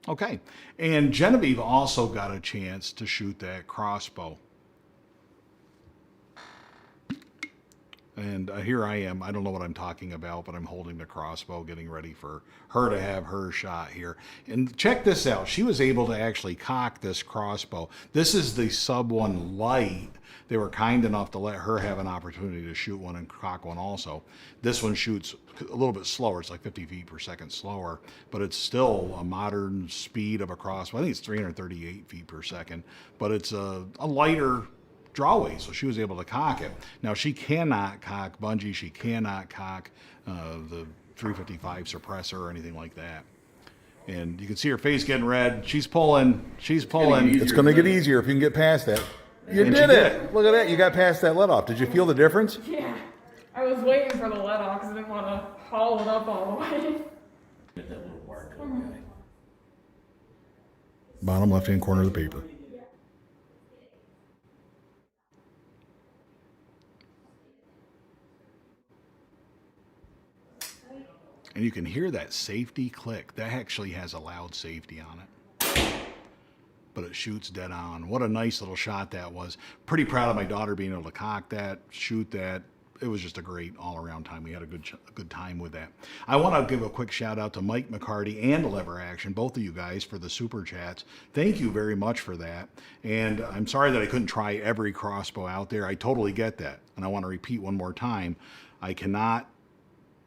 Okay, and Genevieve also got a chance to shoot that crossbow. And here I am, I don't know what I'm talking about, but I'm holding the crossbow, getting ready for her to have her shot here. And check this out, she was able to actually cock this crossbow. This is the Sub 1 Light. They were kind enough to let her have an opportunity to shoot one and cock one also. This one shoots a little bit slower, it's like 50 feet per second slower, but it's still a modern speed of a crossbow. I think it's 338 feet per second, but it's a lighter drawway, so she was able to cock it. Now she cannot cock Bunjie, she cannot cock the 355 suppressor or anything like that. And you can see her face getting red. She's pulling. It's going to get easier if you can get past that. You did it! Look at that, you got past that let off. Did you feel the difference? Yeah. I was waiting for the let off because I didn't want to haul it up all the way. Get that little barcode guy. Bottom left-hand corner of the paper. And you can hear that safety click. That actually has a loud safety on it. But it shoots dead on. What a nice little shot that was. Pretty proud of my daughter being able to cock that, shoot that. It was just a great all-around time. We had a good time with that. I want to give a quick shout out to Mike McCarty and Lever Action, both of you guys, for the super chats. Thank you very much for that. And I'm sorry that I couldn't try every crossbow out there. I totally get that. And I want to repeat one more time. I cannot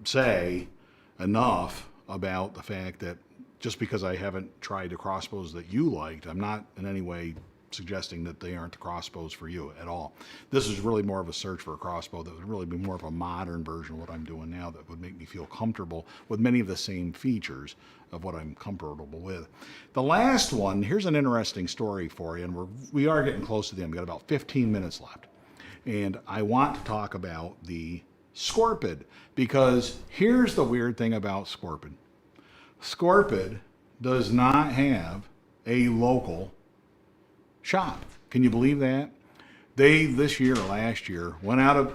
say enough about the fact that just because I haven't tried the crossbows that you liked, I'm not in any way suggesting that they aren't the crossbows for you at all. This is really more of a search for a crossbow that would really be more of a modern version of what I'm doing now that would make me feel comfortable with many of the same features of what I'm comfortable with. The last one, here's an interesting story for you, and we are getting close to the end. We've got about 15 minutes left. And I want to talk about the Scorpid, because here's the weird thing about Scorpid. Scorpid does not have a local shop. Can you believe that? They, this year or last year,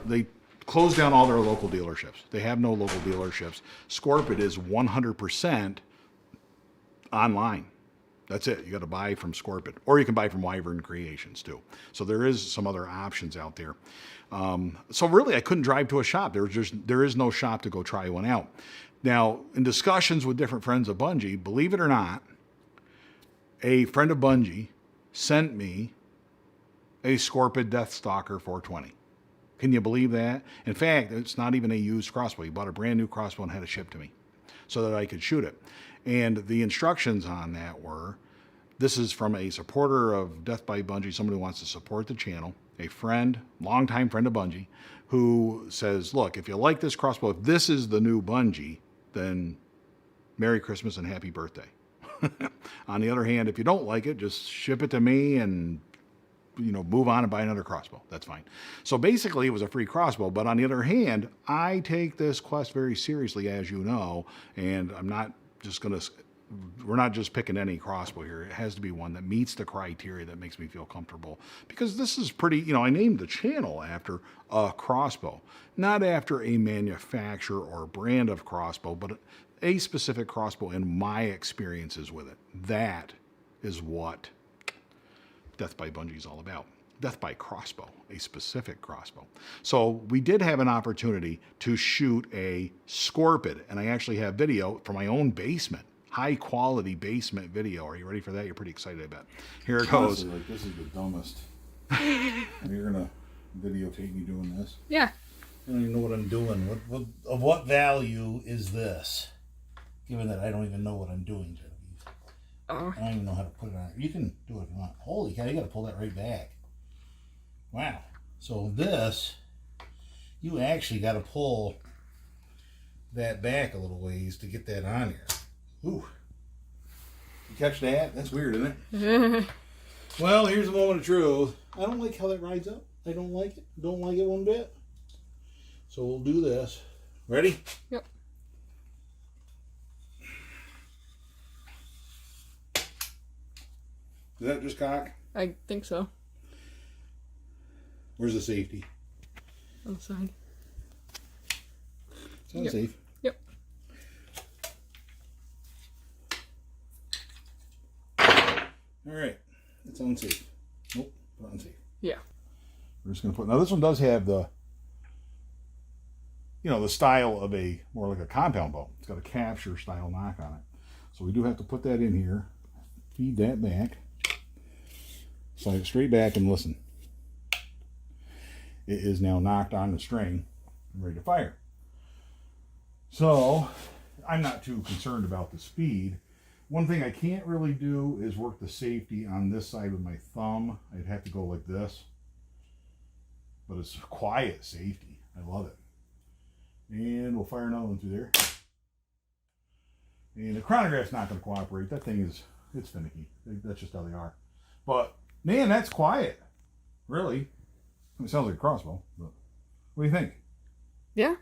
they closed down all their local dealerships. They have no local dealerships. Scorpid is 100% online. That's it. You got to buy from Scorpid, or you can buy from Wyvern Creations too. So there is some other options out there. So really, I couldn't drive to a shop. There is no shop to go try one out. Now, in discussions with different friends of Bunjie, believe it or not, a friend of Bunjie sent me a Scorpid Deathstalker 420. Can you believe that? In fact, it's not even a used crossbow. He bought a brand new crossbow and had it shipped to me so that I could shoot it. And the instructions on that were, this is from a supporter of Death by Bunjie, somebody who wants to support the channel, a friend, longtime friend of Bunjie, who says, look, if you like this crossbow, if this is the new Bunjie, then Merry Christmas and Happy Birthday. On the other hand, if you don't like it, just ship it to me and move on and buy another crossbow. That's fine. So basically it was a free crossbow, but on the other hand, I take this quest very seriously, as you know, and I'm not just going to we're not just picking any crossbow here. It has to be one that meets the criteria that makes me feel comfortable. Because this is pretty, you know, I named the channel after a crossbow, not after a manufacturer or brand of crossbow, but a specific crossbow and my experiences with it. That is what Death by Bunjie is all about. Death by crossbow, a specific crossbow. So we did have an opportunity to shoot a scorpid, and I actually have video from my own basement. High quality basement video. Are you ready for that? You're pretty excited about it. Here it goes. Honestly, like, this is the dumbest. You're gonna videotape me doing this? Yeah. I don't even know what I'm doing. Of what value is this? Given that I don't even know what I'm doing, Genevieve. Oh. I don't even know how to put it on. You can do it if you want. Holy cow, you gotta pull that right back. Wow. So this, you actually gotta pull that back a little ways to get that on here. Ooh. You catch that? That's weird, isn't it? Well, here's the moment of truth. I don't like how that rides up. I don't like it. Don't like it one bit. So we'll do this. Ready? Yep. Did that just cock? I think so. Where's the safety? On the side. It's unsafe. Yep. All right. It's unsafe. Nope. Unsafe. Yeah. We're just going to put... Now, this one does have the... You know, the style of a... More like a compound bow. It's got a capture style knock on it. So we do have to put that in here. Feed that back. Slide it straight back and listen. It is now knocked on the string and ready to fire. So, I'm not too concerned about the speed. One thing I can't really do is work the safety on this side with my thumb. I'd have to go like this. But it's quiet safety. I love it. And we'll fire another one through there. And the chronograph's not going to cooperate. That thing is, it's finicky. That's just how they are. But, man, that's quiet. Really. It sounds like a crossbow. But what do you think? Yeah.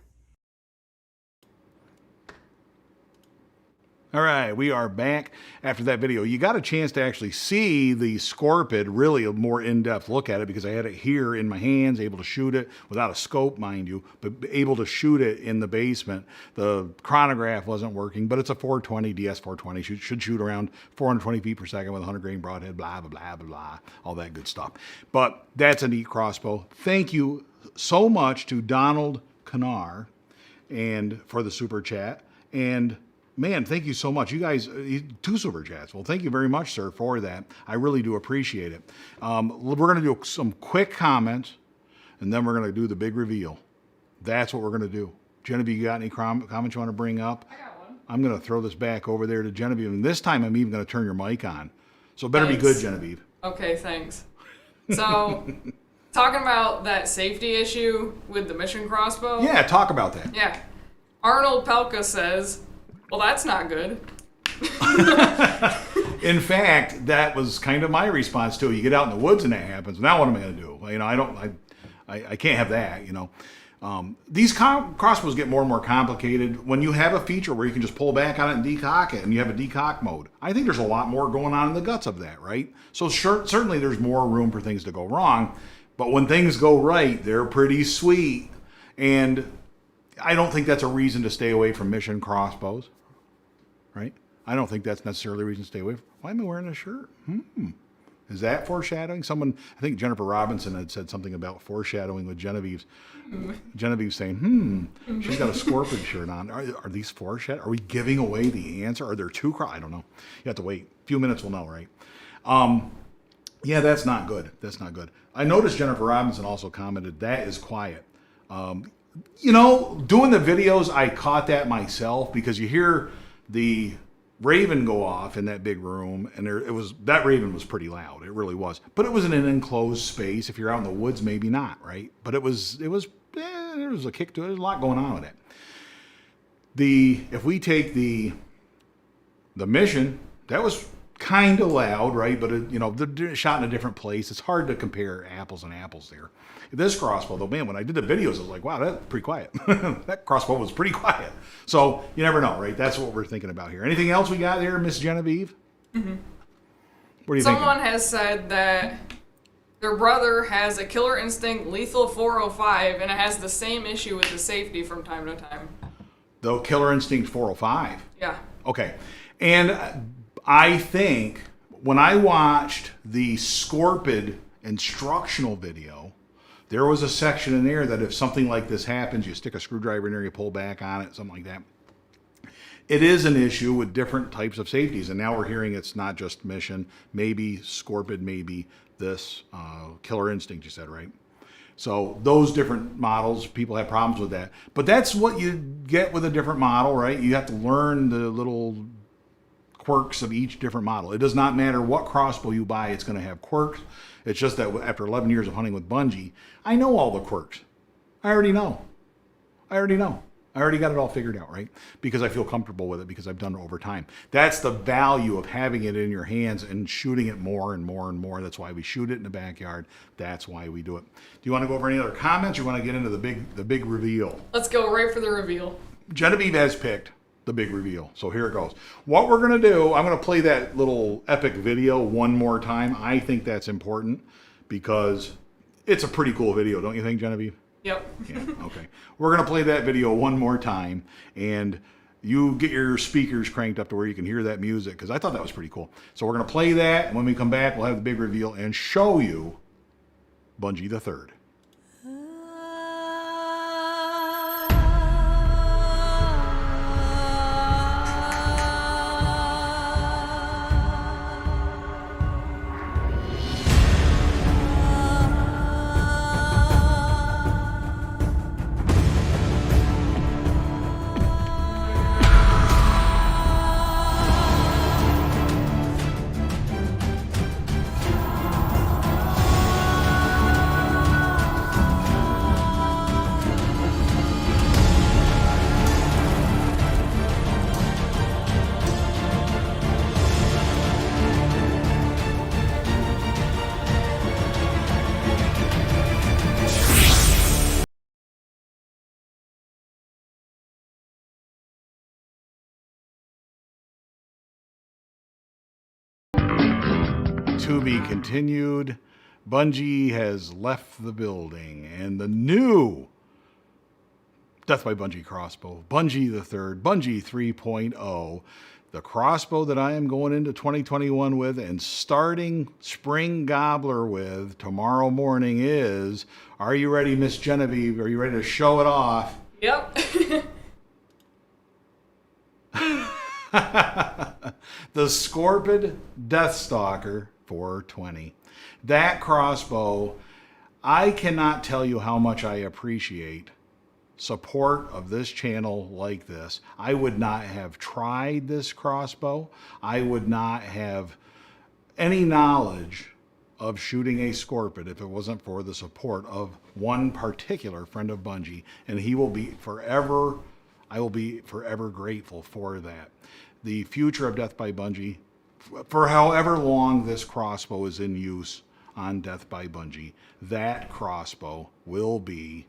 All right, we are back after that video. You got a chance to actually see the scorpid, really a more in-depth look at it, because I had it here in my hands, able to shoot it without a scope, mind you, but able to shoot it in the basement. The chronograph wasn't working, but it's a 420, DS420, should shoot around 420 feet per second with a 100 grain broadhead, blah, blah, blah, blah, blah, all that good stuff. But that's a neat crossbow. Thank you so much to Donald Canar and for the super chat. And man, thank you so much. You guys, 2 super chats. Well, thank you very much, sir, for that. I really do appreciate it. We're going to do some quick comments, and then we're going to do the big reveal. That's what we're going to do. Genevieve, you got any comments you want to bring up? I got one. I'm going to throw this back over there to Genevieve, and this time I'm even going to turn your mic on. So it better be good, Genevieve. Okay, thanks. So, talking about that safety issue with the mission crossbow. Yeah, talk about that. Yeah. Arnold Pelka says, well, that's not good. In fact, that was kind of my response to it. You get out in the woods and that happens. Now what am I going to do? You know, I can't have that, you know. These crossbows get more and more complicated. When you have a feature where you can just pull back on it and decock it, and you have a decock mode, I think there's a lot more going on in the guts of that, right? So certainly there's more room for things to go wrong. But when things go right, they're pretty sweet. And I don't think that's a reason to stay away from mission crossbows, right? I don't think that's necessarily a reason to stay away from. Why am I wearing a shirt? Is that foreshadowing? Someone, I think Jennifer Robinson had said something about foreshadowing with Genevieve's saying, she's got a scorpion shirt on. Are these foreshadowing? Are we giving away the answer? Are there 2 I don't know. You have to wait. A few minutes we'll know, right? Yeah, that's not good. That's not good. I noticed Jennifer Robinson also commented, that is quiet. You know, doing the videos, I caught that myself, because you hear the raven go off in that big room, and that raven was pretty loud. It really was. But it was in an enclosed space. If you're out in the woods, maybe not, right? But there was a kick to it. There's a lot going on with it. If we take the mission, that was kind of loud, right? But it, you know, they're shot in a different place. It's hard to compare apples and apples there. This crossbow, though, man, when I did the videos, I was like, wow, that's pretty quiet. That crossbow was pretty quiet. So you never know, right? That's what we're thinking about here. Anything else we got here, Miss Genevieve? Mm-hmm. What do you think? Someone has said that their brother has a Killer Instinct Lethal 405, and it has the same issue with the safety from time to time. The Killer Instinct 405? Yeah. Okay. And I think when I watched the Scorpid instructional video, there was a section in there that if something like this happens, you stick a screwdriver in there, you pull back on it, something like that. It is an issue with different types of safeties, and now we're hearing it's not just Mission, maybe Scorpid, maybe this Killer Instinct, you said, right? So those different models, people have problems with that. But that's what you get with a different model, right? You have to learn the little quirks of each different model. It does not matter what crossbow you buy, it's going to have quirks. It's just that after 11 years of hunting with Bunjie, I know all the quirks. I already know. I already got it all figured out, right? Because I feel comfortable with it because I've done it over time. That's the value of having it in your hands and shooting it more and more and more. That's why we shoot it in the backyard. That's why we do it. Do you want to go over any other comments or you want to get into the big reveal? Let's go right for the reveal. Genevieve has picked the big reveal. So here it goes. What we're going to do, I'm going to play that little epic video one more time. I think that's important because it's a pretty cool video, don't you think, Genevieve? Yep. Yeah, okay. We're going to play that video one more time, and you get your speakers cranked up to where you can hear that music, because I thought that was pretty cool. So we're going to play that, and when we come back, we'll have the big reveal and show you Bunjie the Third. To be continued. Bunjie has left the building, and the new Death by Bunjie crossbow, Bunjie the Third, Bunjie 3.0, the crossbow that I am going into 2021 with and starting Spring Gobbler with tomorrow morning is, are you ready, Miss Genevieve? Are you ready to show it off? Yep. The Scorpid Deathstalker 420. That crossbow, I cannot tell you how much I appreciate support of this channel like this. I would not have tried this crossbow. I would not have any knowledge of shooting a Scorpid if it wasn't for the support of one particular friend of Bunjie, and he will be forever, I will be forever grateful for that. The future of Death by Bunjie, for however long this crossbow is in use on Death by Bunjie, that crossbow will be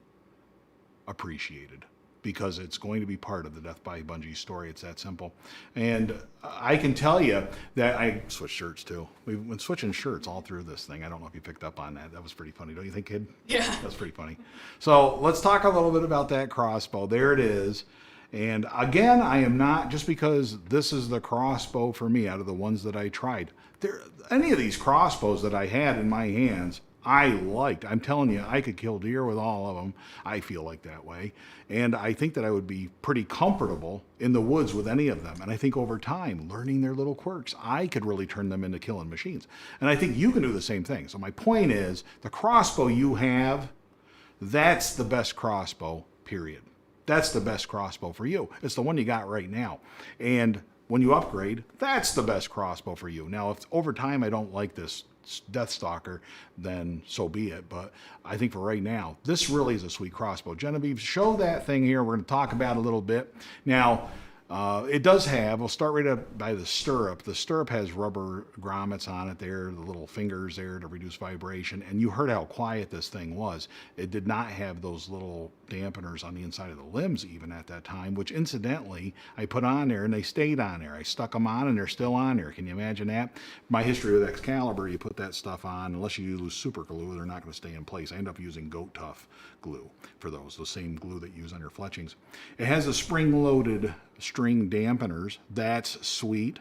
appreciated because it's going to be part of the Death by Bunjie story. It's that simple. And I can tell you that I switched shirts too. We've been switching shirts all through this thing. I don't know if you picked up on that. That was pretty funny. Don't you think, kid? Yeah. That's pretty funny. So let's talk a little bit about that crossbow. There it is. And again, I am not, just because this is the crossbow for me out of the ones that I tried. Any of these crossbows that I had in my hands, I liked. I'm telling you, I could kill deer with all of them. I feel like that way. And I think that I would be pretty comfortable in the woods with any of them. And I think over time, learning their little quirks, I could really turn them into killing machines. And I think you can do the same thing. So my point is, the crossbow you have, that's the best crossbow, period. That's the best crossbow for you. It's the one you got right now. And when you upgrade, that's the best crossbow for you. Now, if over time I don't like this Deathstalker, then so be it. But I think for right now, this really is a sweet crossbow. Genevieve, show that thing here. We're going to talk about it a little bit. Now, It does have, we'll start right up by the stirrup. The stirrup has rubber grommets on it there, the little fingers there to reduce vibration. And you heard how quiet this thing was. It did not have those little dampeners on the inside of the limbs even at that time, which incidentally I put on there and they stayed on there. I stuck them on and they're still on there. Can you imagine that? My history with Excalibur, you put that stuff on, unless you use super glue, they're not going to stay in place. I end up using goat tough glue for those, the same glue that you use on your fletchings. It has a spring-loaded string dampeners. That's sweet.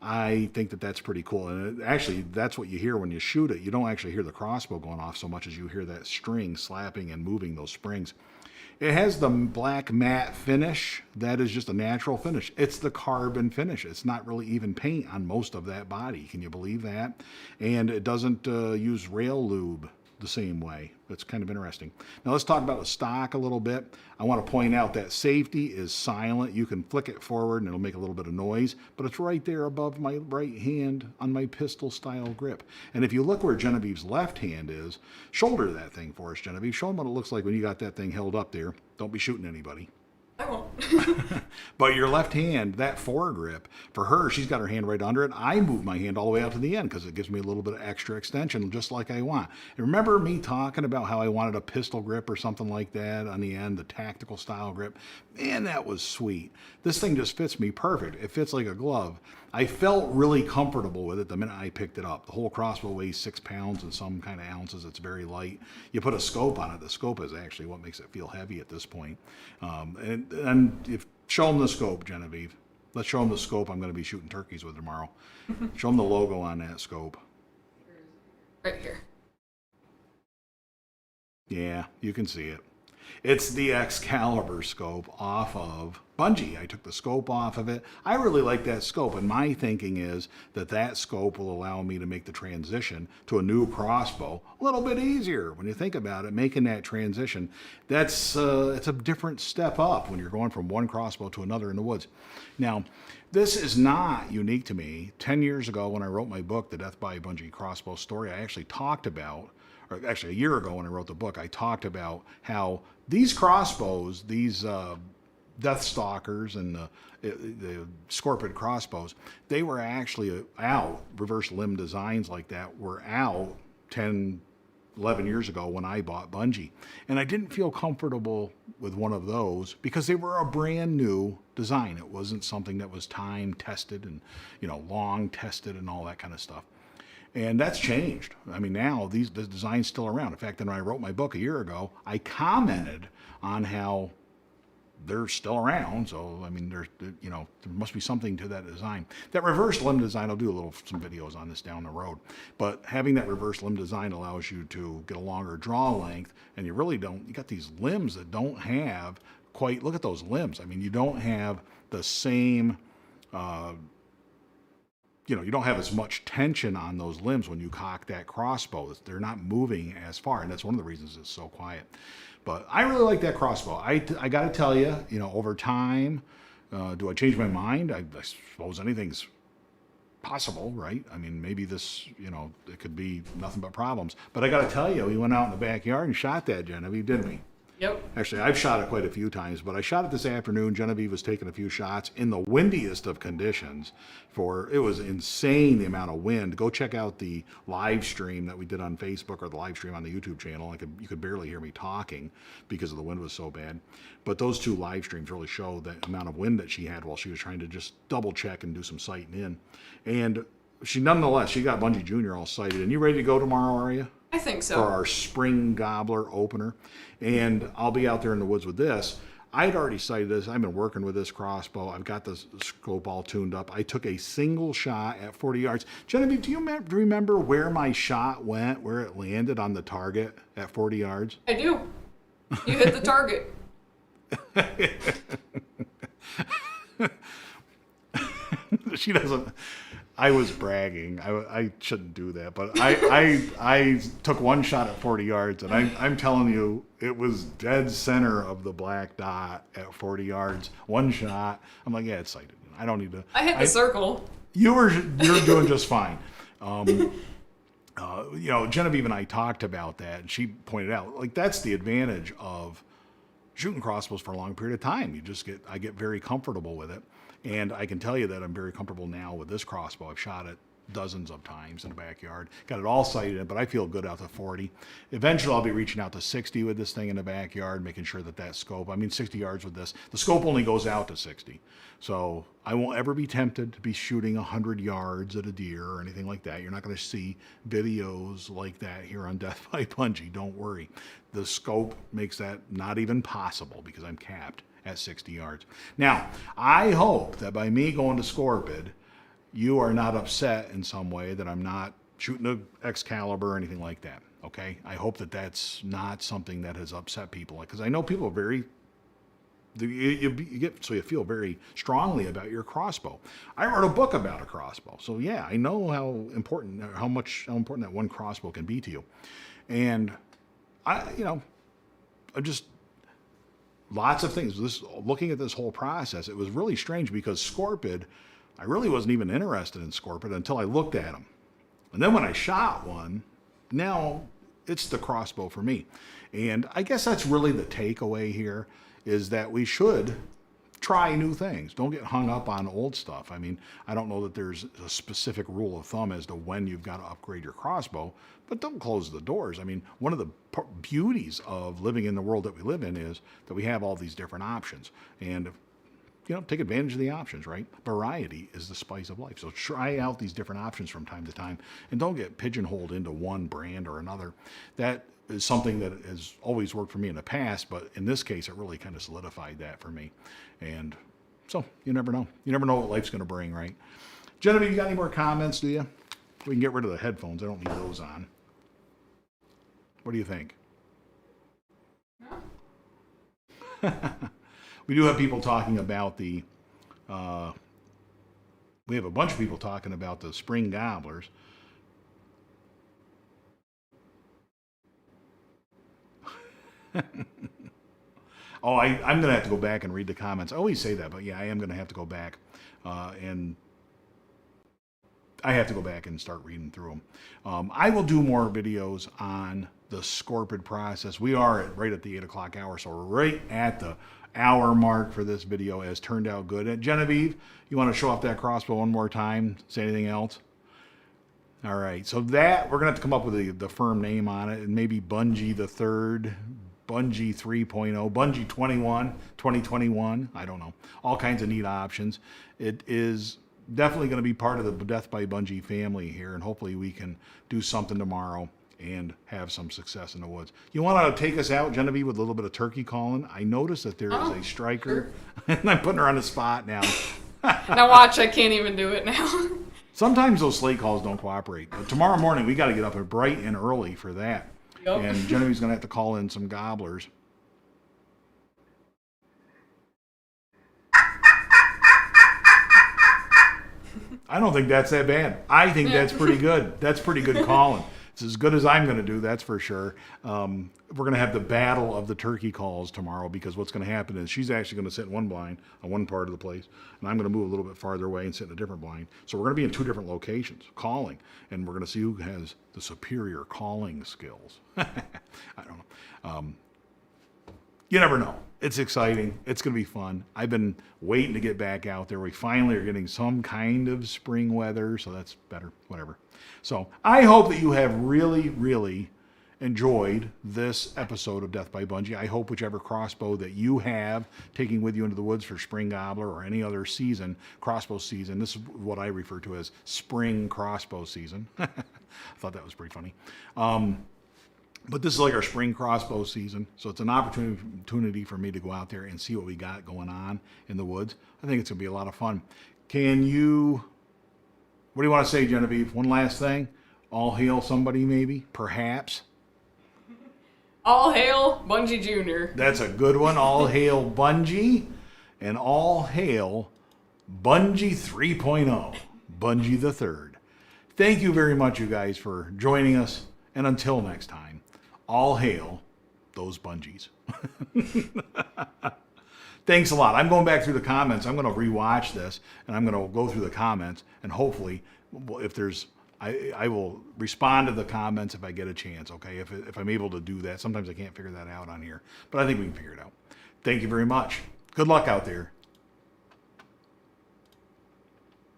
I think that that's pretty cool. And actually, that's what you hear when you shoot it. You don't actually hear the crossbow going off so much as you hear that string slapping and moving those springs. It has the black matte finish. That is just a natural finish. It's the carbon finish. It's not really even paint on most of that body. Can you believe that? And it doesn't use rail lube the same way. It's kind of interesting. Now let's talk about the stock a little bit. I want to point out that safety is silent. You can flick it forward and it'll make a little bit of noise, but it's right there above my right hand on my pistol style grip. And if you look where Genevieve's left hand is, shoulder that thing for us, Genevieve. Show them what it looks like when you got that thing held up there. Don't be shooting anybody. I won't. But your left hand, that foregrip, for her, she's got her hand right under it. I move my hand all the way out to the end because it gives me a little bit of extra extension, just like I want. And remember me talking about how I wanted a pistol grip or something like that on the end, the tactical style grip? Man, that was sweet. This thing just fits me perfect. It fits like a glove. I felt really comfortable with it the minute I picked it up. The whole crossbow weighs 6 pounds and some kind of ounces. It's very light. You put a scope on it. The scope is actually what makes it feel heavy at this point. And if show them the scope, Genevieve. Let's show them the scope I'm going to be shooting turkeys with tomorrow. Show them the logo on that scope. Right here. Yeah, you can see it. It's the Excalibur scope off of Bunjie. I took the scope off of it. I really like that scope, and my thinking is that that scope will allow me to make the transition to a new crossbow a little bit easier. When you think about it, making that transition, it's a different step up when you're going from one crossbow to another in the woods. Now, this is not unique to me. 10 years ago when I wrote my book, The Death by Bunjie Crossbow Story, I actually talked about, or actually a year ago when I wrote the book, I talked about how these crossbows, these Death Stalkers and the Scorpion crossbows, they were actually out, reverse limb designs like that were out 10, 11 years ago when I bought Bunjie. And I didn't feel comfortable with one of those because they were a brand new design. It wasn't something that was time tested and, long tested and all that kind of stuff. And that's changed. I mean, now the design's still around. In fact, when I wrote my book a year ago, I commented on how they're still around. So, I mean, there must be something to that design. That reverse limb design, I'll do some videos on this down the road. But having that reverse limb design allows you to get a longer draw length, and you got these limbs that don't have quite, look at those limbs. I mean, you don't have the same, you don't have as much tension on those limbs when you cock that crossbow. They're not moving as far, and that's one of the reasons it's so quiet. But I really like that crossbow. I got to tell you, over time, do I change my mind? I suppose anything's possible, right? I mean, maybe this, it could be nothing but problems. But I got to tell you, we went out in the backyard and shot that, Genevieve, didn't we? Yep. Actually, I've shot it quite a few times, but I shot it this afternoon. Genevieve was taking a few shots in the windiest of conditions. It was insane, the amount of wind. Go check out the live stream that we did on Facebook or the live stream on the YouTube channel. You could barely hear me talking because the wind was so bad. But those two live streams really show the amount of wind that she had while she was trying to just double check and do some sighting in. And she got Bunjie Jr. all sighted. And you ready to go tomorrow, are you? I think so. For our spring gobbler opener. And I'll be out there in the woods with this. I'd already sighted this. I've been working with this crossbow. I've got the scope all tuned up. I took a single shot at 40 yards. Genevieve, do you remember where my shot went, where it landed on the target at 40 yards? I do. You hit the target. She doesn't. I was bragging. I shouldn't do that, but I took one shot at 40 yards, and I'm telling you, it was dead center of the black dot at 40 yards. One shot. I'm like, yeah, it's sighted. I don't need to. I hit the circle. You're doing just fine. Genevieve and I talked about that, and she pointed out, like, that's the advantage of shooting crossbows for a long period of time. I get very comfortable with it. And I can tell you that I'm very comfortable now with this crossbow. I've shot it dozens of times in the backyard. Got it all sighted in, but I feel good out to 40. Eventually, I'll be reaching out to 60 with this thing in the backyard, making sure that scope, 60 yards with this. The scope only goes out to 60. So I won't ever be tempted to be shooting 100 yards at a deer or anything like that. You're not going to see videos like that here on Death by Bunjie. Don't worry. The scope makes that not even possible because I'm capped at 60 yards. Now, I hope that by me going to Scorpid, you are not upset in some way that I'm not shooting an Excalibur or anything like that, okay? I hope that that's not something that has upset people, because I know people are very, you feel very strongly about your crossbow. I wrote a book about a crossbow, so yeah, I know how important that one crossbow can be to you. And lots of things. Looking at this whole process, it was really strange because Scorpid, I really wasn't even interested in Scorpid until I looked at them. And then when I shot one, now it's the crossbow for me. And I guess that's really the takeaway here, is that we should try new things. Don't get hung up on old stuff. I don't know that there's a specific rule of thumb as to when you've got to upgrade your crossbow, but don't close the doors. One of the beauties of living in the world that we live in is that we have all these different options. And take advantage of the options, right? Variety is the spice of life. So try out these different options from time to time, and don't get pigeonholed into one brand or another. That is something that has always worked for me in the past, but in this case, it really kind of solidified that for me. And so you never know. You never know what life's going to bring, right? Genevieve, you got any more comments, do you? We can get rid of the headphones. I don't need those on. What do you think? No. We do have people talking about we have a bunch of people talking about the spring gobblers. Oh, I'm going to have to go back and read the comments. I always say that, but yeah, I am going to have to go back and I have to go back and start reading through them. I will do more videos on the Scorpid process. We are right at the 8 o'clock hour, so we're right at the hour mark for this video. Has turned out good. And Genevieve, you want to show off that crossbow one more time? Say anything else? All right, so that we're gonna have to come up with the firm name on it, and maybe Bunjie the Third, Bunjie 3.0, Bunjie 2021. I don't know. All kinds of neat options. It is definitely going to be part of the Death by Bunjie family here, and hopefully we can do something tomorrow and have some success in the woods. You want to take us out, Genevieve, with a little bit of turkey calling? I noticed that there is a striker, sure. And I'm putting her on the spot now. Now watch, I can't even do it now. Sometimes those slate calls don't cooperate. But tomorrow morning, we got to get up bright and early for that. Yep. And Genevieve's going to have to call in some gobblers. I don't think that's that bad. I think that's pretty good. That's pretty good calling. It's as good as I'm going to do, that's for sure. We're going to have the battle of the turkey calls tomorrow, because what's going to happen is she's actually going to sit in one blind on one part of the place, and I'm going to move a little bit farther away and sit in a different blind. So we're going to be in two different locations calling, and we're going to see who has the superior calling skills. I don't know. You never know. It's exciting. It's going to be fun. I've been waiting to get back out there. We finally are getting some kind of spring weather, so that's better, whatever. So I hope that you have really, really enjoyed this episode of Death by Bunjie. I hope whichever crossbow that you have taking with you into the woods for spring gobbler or any other season, crossbow season, this is what I refer to as spring crossbow season. I thought that was pretty funny. But this is like our spring crossbow season, so it's an opportunity for me to go out there and see what we got going on in the woods. I think it's going to be a lot of fun. What do you want to say, Genevieve? One last thing? All hail somebody, maybe? Perhaps? All hail Bunjie Jr. That's a good one. All hail Bunjie, and all hail Bunjie 3.0, Bunjie the Third. Thank you very much, you guys, for joining us, and until next time, all hail those Bunjies. Thanks a lot. I'm going back through the comments. I'm going to rewatch this, and I'm going to go through the comments, and hopefully, if there's, I will respond to the comments if I get a chance, okay? If I'm able to do that. Sometimes I can't figure that out on here, but I think we can figure it out. Thank you very much. Good luck out there.